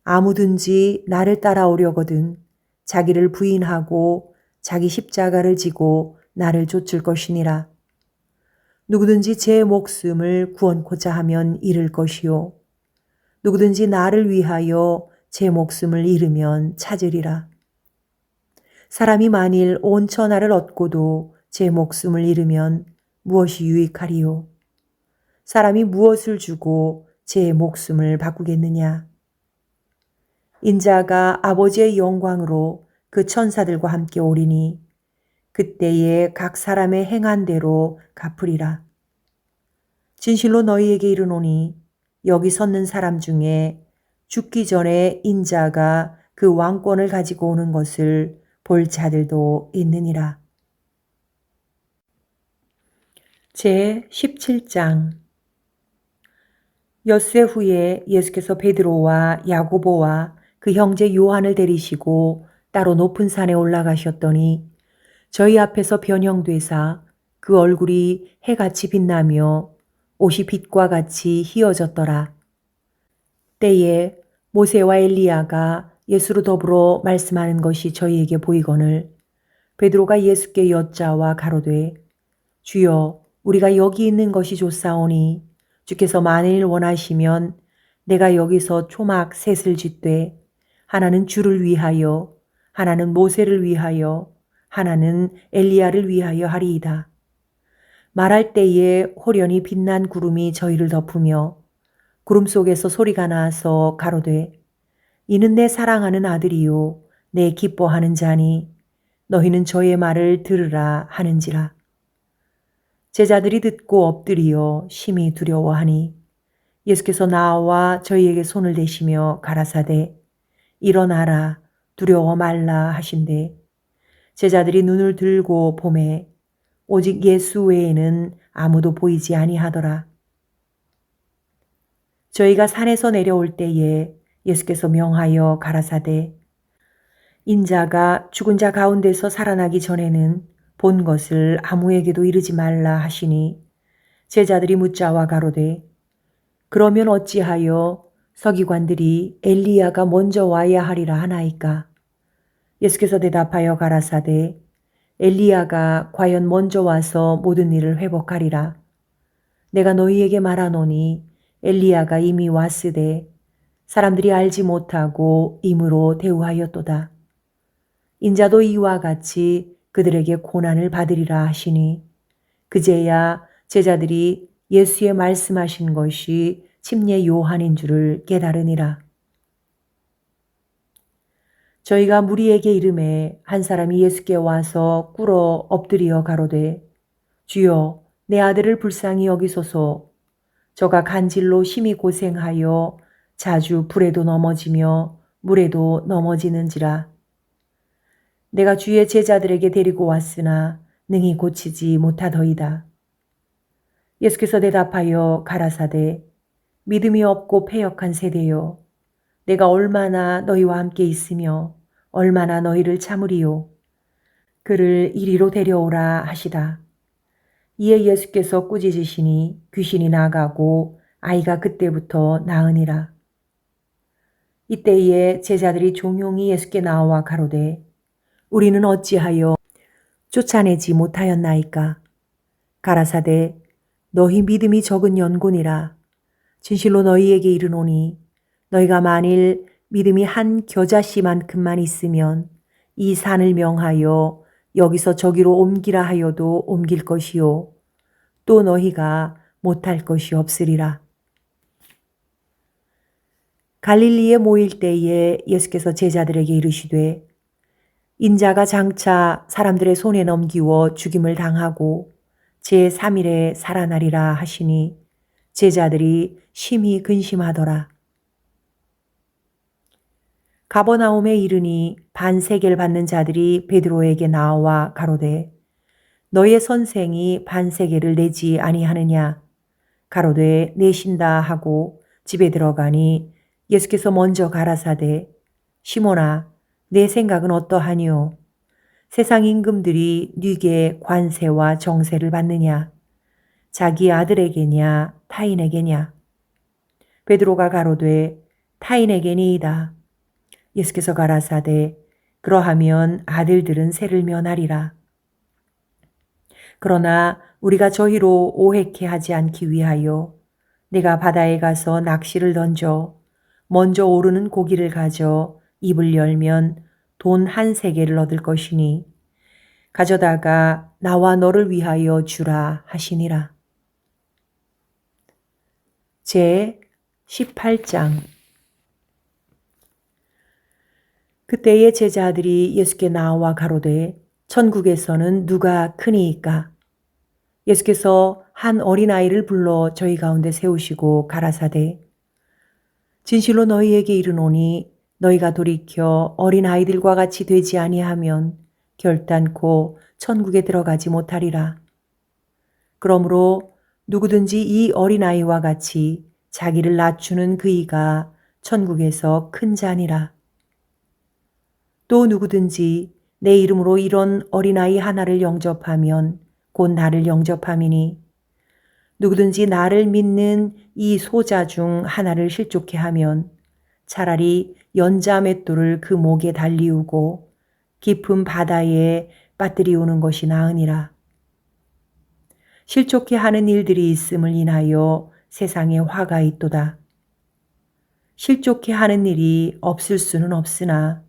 아무든지 나를 따라오려거든 자기를 부인하고 자기 십자가를 지고 나를 쫓을 것이니라. 누구든지 제 목숨을 구원코자 하면 잃을 것이요 누구든지 나를 위하여 제 목숨을 잃으면 찾으리라. 사람이 만일 온 천하를 얻고도 제 목숨을 잃으면 무엇이 유익하리요? 사람이 무엇을 주고 제 목숨을 바꾸겠느냐? 인자가 아버지의 영광으로 그 천사들과 함께 오리니 그때에 각 사람의 행한 대로 갚으리라. 진실로 너희에게 이르노니 여기 섰는 사람 중에 죽기 전에 인자가 그 왕권을 가지고 오는 것을 볼 자들도 있느니라. 제 17장 엿새 후에 예수께서 베드로와 야고보와 그 형제 요한을 데리시고 따로 높은 산에 올라가셨더니 저희 앞에서 변형되사 그 얼굴이 해같이 빛나며 옷이 빛과 같이 희어졌더라. 때에 모세와 엘리야가 예수로 더불어 말씀하는 것이 저희에게 보이거늘 베드로가 예수께 여짜와 가로되 주여 우리가 여기 있는 것이 좋사오니 주께서 만일 원하시면 내가 여기서 초막 셋을 짓되 하나는 주를 위하여 하나는 모세를 위하여 하나는 엘리야를 위하여 하리이다. 말할 때에 호련히 빛난 구름이 저희를 덮으며 구름 속에서 소리가 나서 가로되 이는 내 사랑하는 아들이요 내 기뻐하는 자니 너희는 저의 말을 들으라 하는지라. 제자들이 듣고 엎드리어 심히 두려워하니 예수께서 나와 저희에게 손을 대시며 가라사대 일어나라 두려워 말라 하신대 제자들이 눈을 들고 보매 오직 예수 외에는 아무도 보이지 아니하더라. 저희가 산에서 내려올 때에 예수께서 명하여 가라사대 인자가 죽은 자 가운데서 살아나기 전에는 본 것을 아무에게도 이르지 말라 하시니 제자들이 묻자와 가로되 그러면 어찌하여 서기관들이 엘리야가 먼저 와야 하리라 하나이까? 예수께서 대답하여 가라사대 엘리야가 과연 먼저 와서 모든 일을 회복하리라. 내가 너희에게 말하노니 엘리야가 이미 왔으되 사람들이 알지 못하고 임으로 대우하였도다. 인자도 이와 같이 그들에게 고난을 받으리라 하시니 그제야 제자들이 예수의 말씀하신 것이 침례 요한인 줄을 깨달으니라. 저희가 무리에게 이름에 한 사람이 예수께 와서 꿇어 엎드려 가로되 주여 내 아들을 불쌍히 여기소서. 저가 간질로 심히 고생하여 자주 불에도 넘어지며 물에도 넘어지는지라. 내가 주의 제자들에게 데리고 왔으나 능히 고치지 못하더이다. 예수께서 대답하여 가라사대 믿음이 없고 패역한 세대여 내가 얼마나 너희와 함께 있으며 얼마나 너희를 참으리요. 그를 이리로 데려오라 하시다. 이에 예수께서 꾸짖으시니 귀신이 나가고 아이가 그때부터 나으니라. 이때에 제자들이 종용이 예수께 나와 가로되 우리는 어찌하여 쫓아내지 못하였나이까? 가라사대 너희 믿음이 적은 연곤이라. 진실로 너희에게 이르노니 너희가 만일 믿음이 한 겨자씨만큼만 있으면 이 산을 명하여 여기서 저기로 옮기라 하여도 옮길 것이요 또 너희가 못할 것이 없으리라. 갈릴리에 모일 때에 예수께서 제자들에게 이르시되 인자가 장차 사람들의 손에 넘기워 죽임을 당하고 제3일에 살아나리라 하시니 제자들이 심히 근심하더라. 가버나움에 이르니 반세계를 받는 자들이 베드로에게 나와 가로되 너의 선생이 반세계를 내지 아니하느냐? 가로되 내신다 하고 집에 들어가니 예수께서 먼저 가라사대 시몬아 내 생각은 어떠하니요? 세상 임금들이 네게 관세와 정세를 받느냐? 자기 아들에게냐 타인에게냐? 베드로가 가로되 타인에게니이다. 예수께서 가라사대 그러하면 아들들은 세를 면하리라. 그러나 우리가 저희로 오해케 하지 않기 위하여 내가 바다에 가서 낚시를 던져 먼저 오르는 고기를 가져 입을 열면 돈 1세겔을 얻을 것이니 가져다가 나와 너를 위하여 주라 하시니라. 제 18장 그때의 제자들이 예수께 나와 가로되 천국에서는 누가 크니이까? 예수께서 한 어린아이를 불러 저희 가운데 세우시고 가라사대 진실로 너희에게 이르노니 너희가 돌이켜 어린아이들과 같이 되지 아니하면 결단코 천국에 들어가지 못하리라. 그러므로 누구든지 이 어린아이와 같이 자기를 낮추는 그이가 천국에서 큰 자니라. 또 누구든지 내 이름으로 이런 어린아이 하나를 영접하면 곧 나를 영접함이니 누구든지 나를 믿는 이 소자 중 하나를 실족케 하면 차라리 연자 맷돌을 그 목에 달리우고 깊은 바다에 빠뜨리우는 것이 나으니라. 실족케 하는 일들이 있음을 인하여 세상에 화가 있도다. 실족케 하는 일이 없을 수는 없으나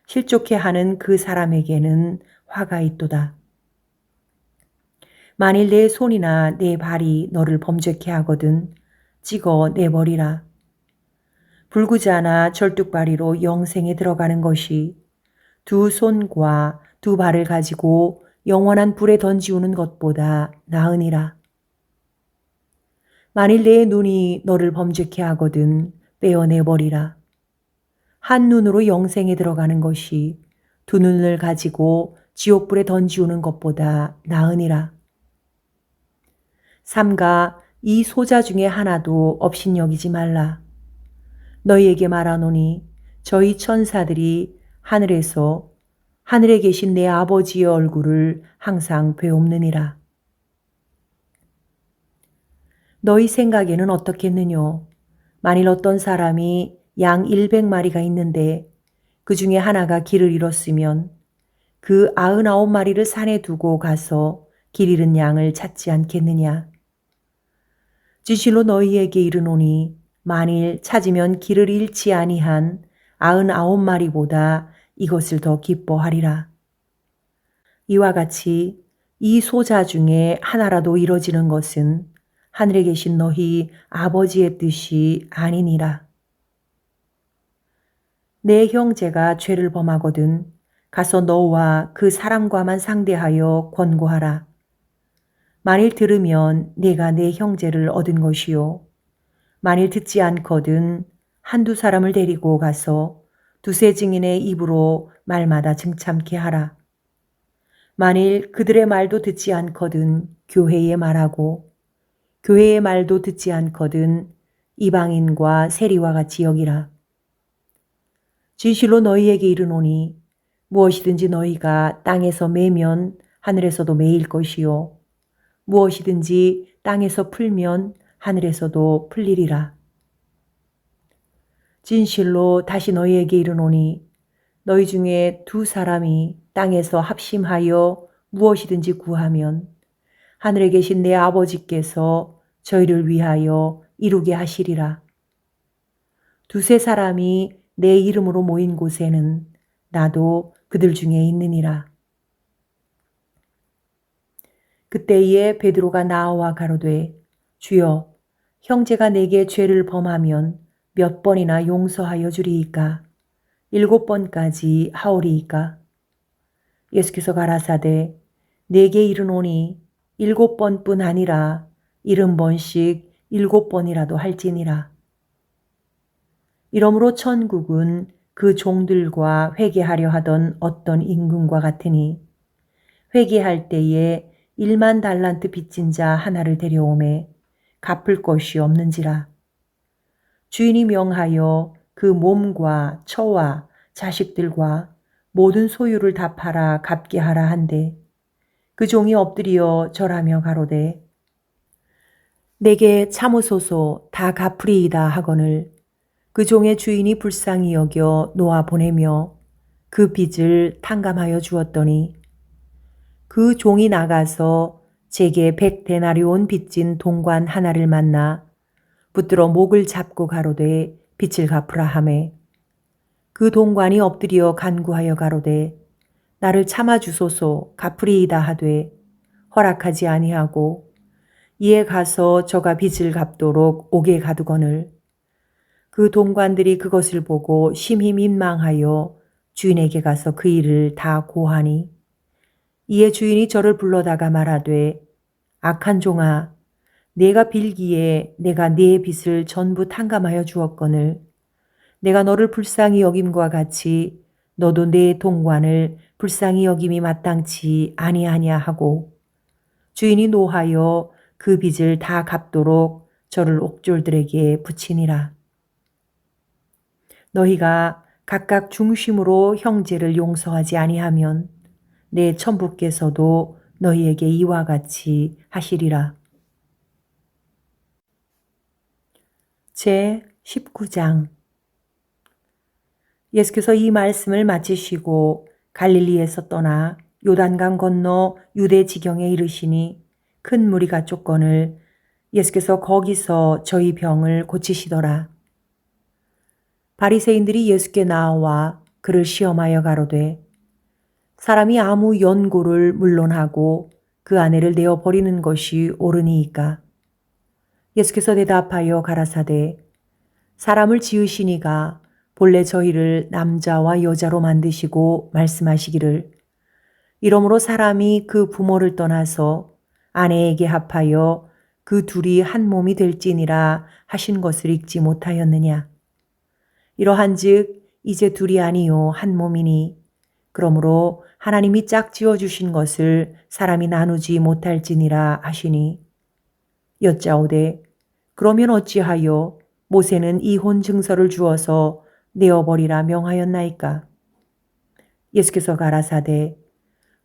실족케 하는 그 사람에게는 화가 있도다. 만일 내 손이나 내 발이 너를 범죄케 하거든 찍어 내버리라. 불구자나 절뚝발이로 영생에 들어가는 것이 두 손과 두 발을 가지고 영원한 불에 던지우는 것보다 나으니라. 만일 내 눈이 너를 범죄케 하거든 빼어내버리라. 한 눈으로 영생에 들어가는 것이 두 눈을 가지고 지옥불에 던지우는 것보다 나으니라. 삼가 이 소자 중에 하나도 업신여기지 말라. 너희에게 말하노니 저희 천사들이 하늘에서 하늘에 계신 내 아버지의 얼굴을 항상 배옵느니라. 너희 생각에는 어떻겠느뇨? 만일 어떤 사람이 양 100마리가 있는데 그 중에 하나가 길을 잃었으면 그 99마리를 산에 두고 가서 길 잃은 양을 찾지 않겠느냐? 진실로 너희에게 이르노니 만일 찾으면 길을 잃지 아니한 99마리보다 이것을 더 기뻐하리라. 이와 같이 이 소자 중에 하나라도 이뤄지는 것은 하늘에 계신 너희 아버지의 뜻이 아니니라. 내 형제가 죄를 범하거든 가서 너와 그 사람과만 상대하여 권고하라. 만일 들으면 내가 내 형제를 얻은 것이요. 만일 듣지 않거든 한두 사람을 데리고 가서 두세 증인의 입으로 말마다 증참케 하라. 만일 그들의 말도 듣지 않거든 교회에 말하고 교회의 말도 듣지 않거든 이방인과 세리와 같이 여기라. 진실로 너희에게 이르노니 무엇이든지 너희가 땅에서 매면 하늘에서도 매일 것이요 무엇이든지 땅에서 풀면 하늘에서도 풀리리라. 진실로 다시 너희에게 이르노니 너희 중에 두 사람이 땅에서 합심하여 무엇이든지 구하면 하늘에 계신 내 아버지께서 저희를 위하여 이루게 하시리라. 두세 사람이 내 이름으로 모인 곳에는 나도 그들 중에 있느니라. 그때에 베드로가 나와 가로되 주여 형제가 내게 죄를 범하면 몇 번이나 용서하여 주리이까? 7번까지 하오리이까? 예수께서 가라사대 내게 이르노니 7번뿐 아니라 70번씩 7번이라도 할지니라. 이러므로 천국은 그 종들과 회개하려 하던 어떤 임금과 같으니 회개할 때에 1만 달란트 빚진 자 하나를 데려오매 갚을 것이 없는지라. 주인이 명하여 그 몸과 처와 자식들과 모든 소유를 다 팔아 갚게 하라 한데 그 종이 엎드려 절하며 가로되 내게 참으소서 다 갚으리이다 하거늘 그 종의 주인이 불쌍히 여겨 놓아 보내며 그 빚을 탕감하여 주었더니 그 종이 나가서 제게 100데나리온 빚진 동관 하나를 만나 붙들어 목을 잡고 가로되 빚을 갚으라 하매 그 동관이 엎드려 간구하여 가로되 나를 참아 주소서 갚으리이다 하되 허락하지 아니하고 이에 가서 저가 빚을 갚도록 옥에 가두거늘 그 동관들이 그것을 보고 심히 민망하여 주인에게 가서 그 일을 다 고하니 이에 주인이 저를 불러다가 말하되 악한 종아 내가 빌기에 내가 네 빚을 전부 탕감하여 주었거늘 내가 너를 불쌍히 여김과 같이 너도 내 동관을 불쌍히 여김이 마땅치 아니하냐 하고 주인이 노하여 그 빚을 다 갚도록 저를 옥졸들에게 붙이니라. 너희가 각각 중심으로 형제를 용서하지 아니하면 내 천부께서도 너희에게 이와 같이 하시리라. 제 19장 예수께서 이 말씀을 마치시고 갈릴리에서 떠나 요단강 건너 유대 지경에 이르시니 큰 무리가 쫓거늘 예수께서 거기서 저희 병을 고치시더라. 바리새인들이 예수께 나와 그를 시험하여 가로되 사람이 아무 연고를 물론하고 그 아내를 내어 버리는 것이 옳으니이까? 예수께서 대답하여 가라사대 사람을 지으시니가 본래 저희를 남자와 여자로 만드시고 말씀하시기를 이러므로 사람이 그 부모를 떠나서 아내에게 합하여 그 둘이 한 몸이 될지니라 하신 것을 읽지 못하였느냐. 이러한즉 이제 둘이 아니요 한 몸이니 그러므로 하나님이 짝지어 주신 것을 사람이 나누지 못할지니라 하시니 여짜오되 그러면 어찌하여 모세는 이혼 증서를 주어서 내어버리라 명하였나이까? 예수께서 가라사대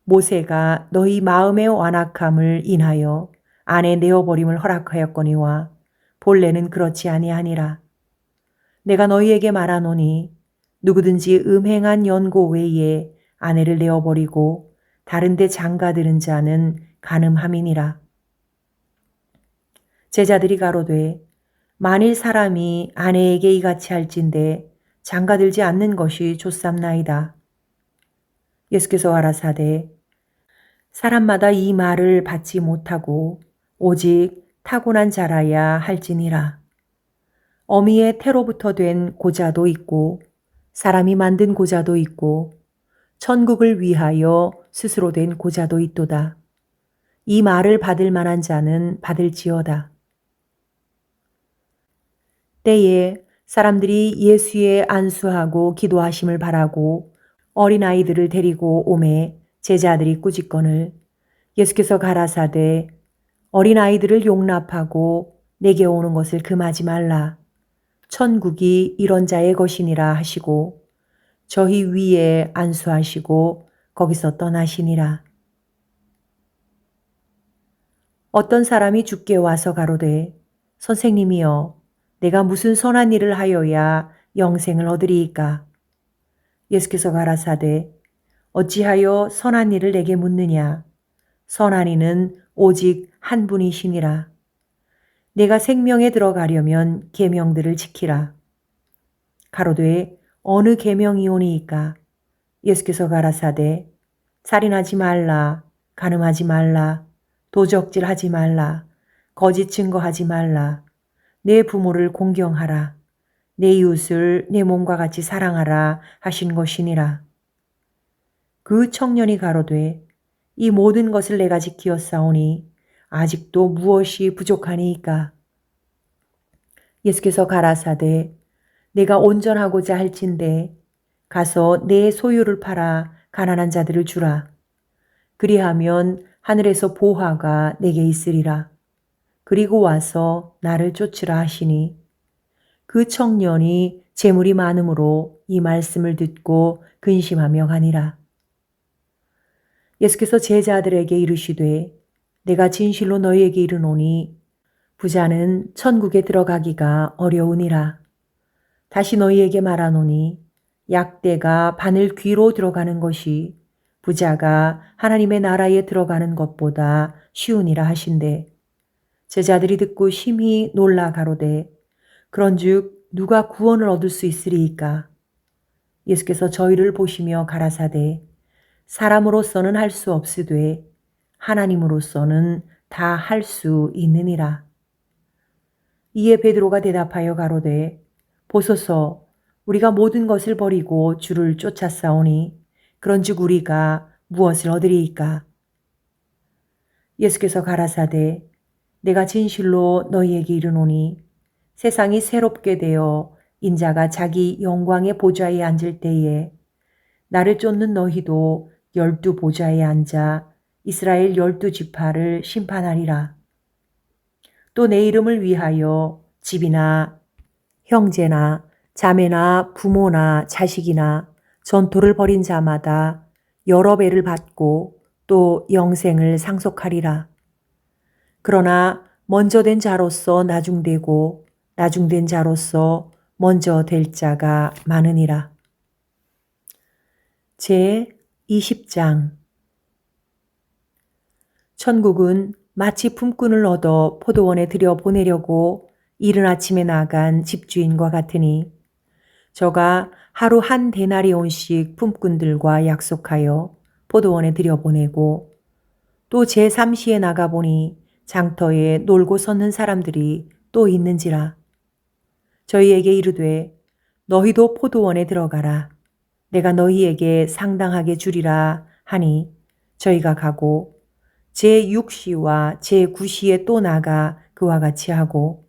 모세가 너희 마음의 완악함을 인하여 아내 내어버림을 허락하였거니와 본래는 그렇지 아니하니라. 내가 너희에게 말하노니 누구든지 음행한 연고 외에 아내를 내어버리고 다른 데 장가들은 자는 간음함이니라. 제자들이 가로되 만일 사람이 아내에게 이같이 할진대 장가들지 않는 것이 좋삼나이다. 예수께서 가라사대 사람마다 이 말을 받지 못하고 오직 타고난 자라야 할지니라. 어미의 태로부터 된 고자도 있고 사람이 만든 고자도 있고 천국을 위하여 스스로 된 고자도 있도다. 이 말을 받을 만한 자는 받을지어다. 때에 사람들이 예수의 안수하고 기도하심을 바라고 어린아이들을 데리고 오매 제자들이 꾸짖거늘 예수께서 가라사대 어린아이들을 용납하고 내게 오는 것을 금하지 말라. 천국이 이런 자의 것이니라 하시고 저희 위에 안수하시고 거기서 떠나시니라. 어떤 사람이 주께 와서 가로되 선생님이여 내가 무슨 선한 일을 하여야 영생을 얻으리이까? 예수께서 가라사대 어찌하여 선한 일을 내게 묻느냐? 선한 이는 오직 한 분이시니라. 내가 생명에 들어가려면 계명들을 지키라. 가로되 어느 계명이오니이까? 예수께서 가라사대 살인하지 말라, 간음하지 말라, 도적질하지 말라, 거짓 증거하지 말라, 내 부모를 공경하라, 내 이웃을 내 몸과 같이 사랑하라 하신 것이니라. 그 청년이 가로되 이 모든 것을 내가 지키었사오니 아직도 무엇이 부족하니이까? 예수께서 가라사대 내가 온전하고자 할진대 가서 내 소유를 팔아 가난한 자들을 주라. 그리하면 하늘에서 보화가 내게 있으리라. 그리고 와서 나를 쫓으라 하시니 그 청년이 재물이 많음으로 이 말씀을 듣고 근심하며 가니라. 예수께서 제자들에게 이르시되 내가 진실로 너희에게 이르노니 부자는 천국에 들어가기가 어려우니라. 다시 너희에게 말하노니 약대가 바늘 귀로 들어가는 것이 부자가 하나님의 나라에 들어가는 것보다 쉬우니라 하신대. 제자들이 듣고 심히 놀라 가로되 그런즉 누가 구원을 얻을 수 있으리이까? 예수께서 저희를 보시며 가라사대 사람으로서는 할 수 없으되 하나님으로서는 다 할 수 있느니라. 이에 베드로가 대답하여 가로되 보소서 우리가 모든 것을 버리고 주를 쫓아싸오니 그런즉 우리가 무엇을 얻으리이까? 예수께서 가라사대 내가 진실로 너희에게 이르노니 세상이 새롭게 되어 인자가 자기 영광의 보좌에 앉을 때에 나를 쫓는 너희도 12 보좌에 앉아 이스라엘 12 지파를 심판하리라. 또 내 이름을 위하여 집이나 형제나 자매나 부모나 자식이나 전토를 벌인 자마다 여러 배를 받고 또 영생을 상속하리라. 그러나 먼저 된 자로서 나중되고 나중된 자로서 먼저 될 자가 많으니라. 제 20장 천국은 마치 품꾼을 얻어 포도원에 들여보내려고 이른 아침에 나간 집주인과 같으니 저가 하루 한 데나리온씩 품꾼들과 약속하여 포도원에 들여보내고 또 제3시에 나가보니 장터에 놀고 섰는 사람들이 또 있는지라. 저희에게 이르되 너희도 포도원에 들어가라. 내가 너희에게 상당하게 주리라 하니 저희가 가고 제6시와 제9시에 또 나가 그와 같이 하고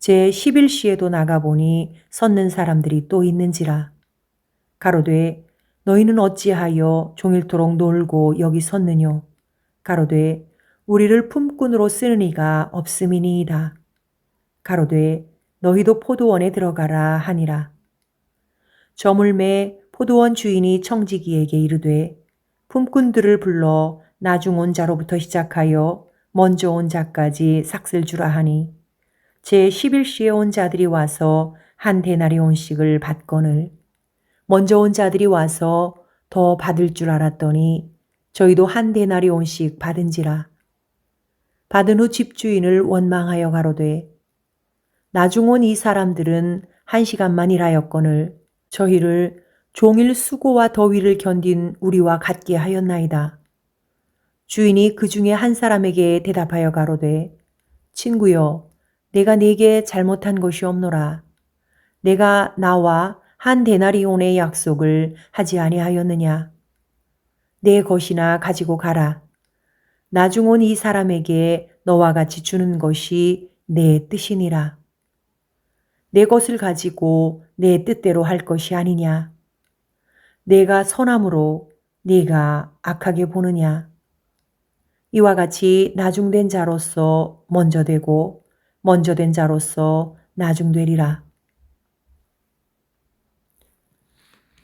제11시에도 나가보니 섰는 사람들이 또 있는지라. 가로되 너희는 어찌하여 종일토록 놀고 여기 섰느뇨? 가로되 우리를 품꾼으로 쓰는 이가 없음이니이다. 가로되 너희도 포도원에 들어가라 하니라. 저물매 포도원 주인이 청지기에게 이르되 품꾼들을 불러 나중 온 자로부터 시작하여 먼저 온 자까지 삭슬 주라 하니 제 11시에 온 자들이 와서 한 데나리온씩을 받거늘 먼저 온 자들이 와서 더 받을 줄 알았더니 저희도 한 데나리온씩 받은지라. 받은 후 집주인을 원망하여 가로되 나중 온 이 사람들은 1시간만 일하였거늘 저희를 종일 수고와 더위를 견딘 우리와 같게 하였나이다. 주인이 그 중에 한 사람에게 대답하여 가로되 친구여 내가 네게 잘못한 것이 없노라. 내가 나와 한 데나리온의 약속을 하지 아니하였느냐. 내 것이나 가지고 가라. 나중 온 이 사람에게 너와 같이 주는 것이 내 뜻이니라. 내 것을 가지고 내 뜻대로 할 것이 아니냐. 내가 선함으로 네가 악하게 보느냐. 이와 같이 나중된 자로서 먼저 되고 먼저 된 자로서 나중되리라.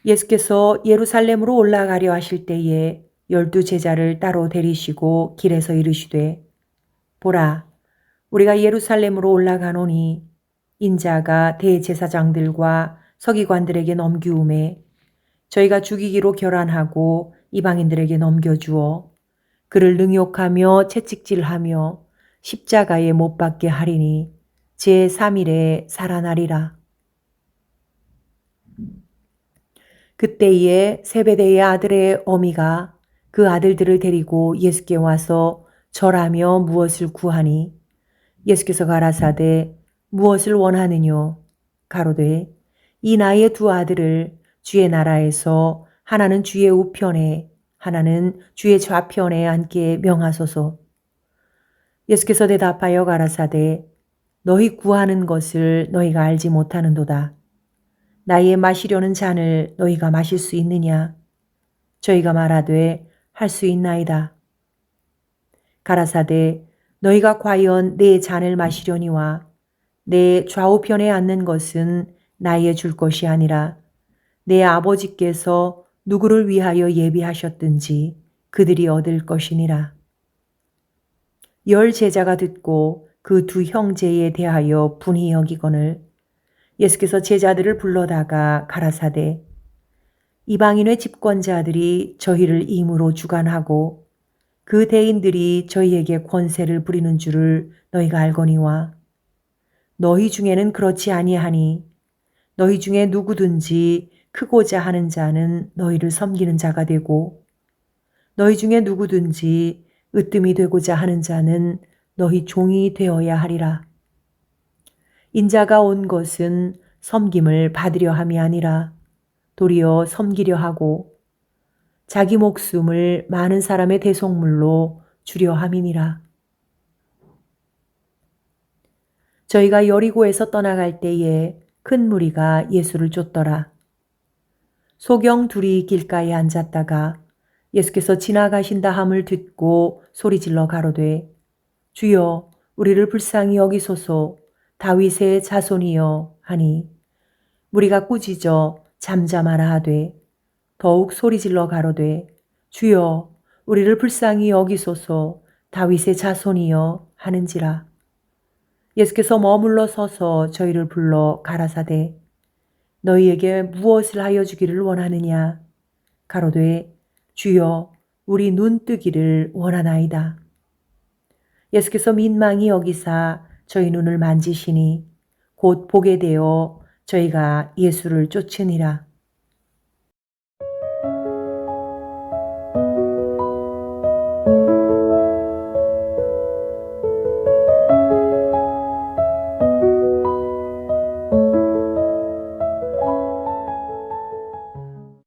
예수께서 예루살렘으로 올라가려 하실 때에 12 제자를 따로 데리시고 길에서 이르시되 보라 우리가 예루살렘으로 올라가노니 인자가 대제사장들과 서기관들에게 넘기움에 저희가 죽이기로 결안하고 이방인들에게 넘겨주어 그를 능욕하며 채찍질하며 십자가에 못 박게 하리니 제3일에 살아나리라. 그때에 세베대의 아들의 어미가 그 아들들을 데리고 예수께 와서 절하며 무엇을 구하니 예수께서 가라사대 무엇을 원하느뇨? 가로되 이 나의 2 아들을 주의 나라에서 하나는 주의 우편에 하나는 주의 좌편에 앉게 명하소서. 예수께서 대답하여 가라사대 너희 구하는 것을 너희가 알지 못하는도다. 나의 마시려는 잔을 너희가 마실 수 있느냐? 저희가 말하되 할 수 있나이다. 가라사대 너희가 과연 내 잔을 마시려니와 내 좌우편에 앉는 것은 나의 줄 것이 아니라 내 아버지께서 누구를 위하여 예비하셨든지 그들이 얻을 것이니라. 10 제자가 듣고 그 2 형제에 대하여 분히 여기거늘 예수께서 제자들을 불러다가 가라사대 이방인의 집권자들이 저희를 임으로 주관하고 그 대인들이 저희에게 권세를 부리는 줄을 너희가 알거니와 너희 중에는 그렇지 아니하니 너희 중에 누구든지 크고자 하는 자는 너희를 섬기는 자가 되고 너희 중에 누구든지 으뜸이 되고자 하는 자는 너희 종이 되어야 하리라. 인자가 온 것은 섬김을 받으려 함이 아니라 도리어 섬기려 하고 자기 목숨을 많은 사람의 대속물로 주려 함이니라. 저희가 여리고에서 떠나갈 때에 큰 무리가 예수를 쫓더라. 소경 2이 길가에 앉았다가 예수께서 지나가신다 함을 듣고 소리질러 가로되 주여 우리를 불쌍히 여기소서 다윗의 자손이여 하니 무리가 꾸짖어 잠잠하라 하되 더욱 소리질러 가로되 주여 우리를 불쌍히 여기소서 다윗의 자손이여 하는지라. 예수께서 머물러 서서 저희를 불러 가라사대 너희에게 무엇을 하여 주기를 원하느냐? 가로되 주여 우리 눈 뜨기를 원하나이다. 예수께서 민망히 여기사 저희 눈을 만지시니 곧 보게 되어 저희가 예수를 쫓으니라.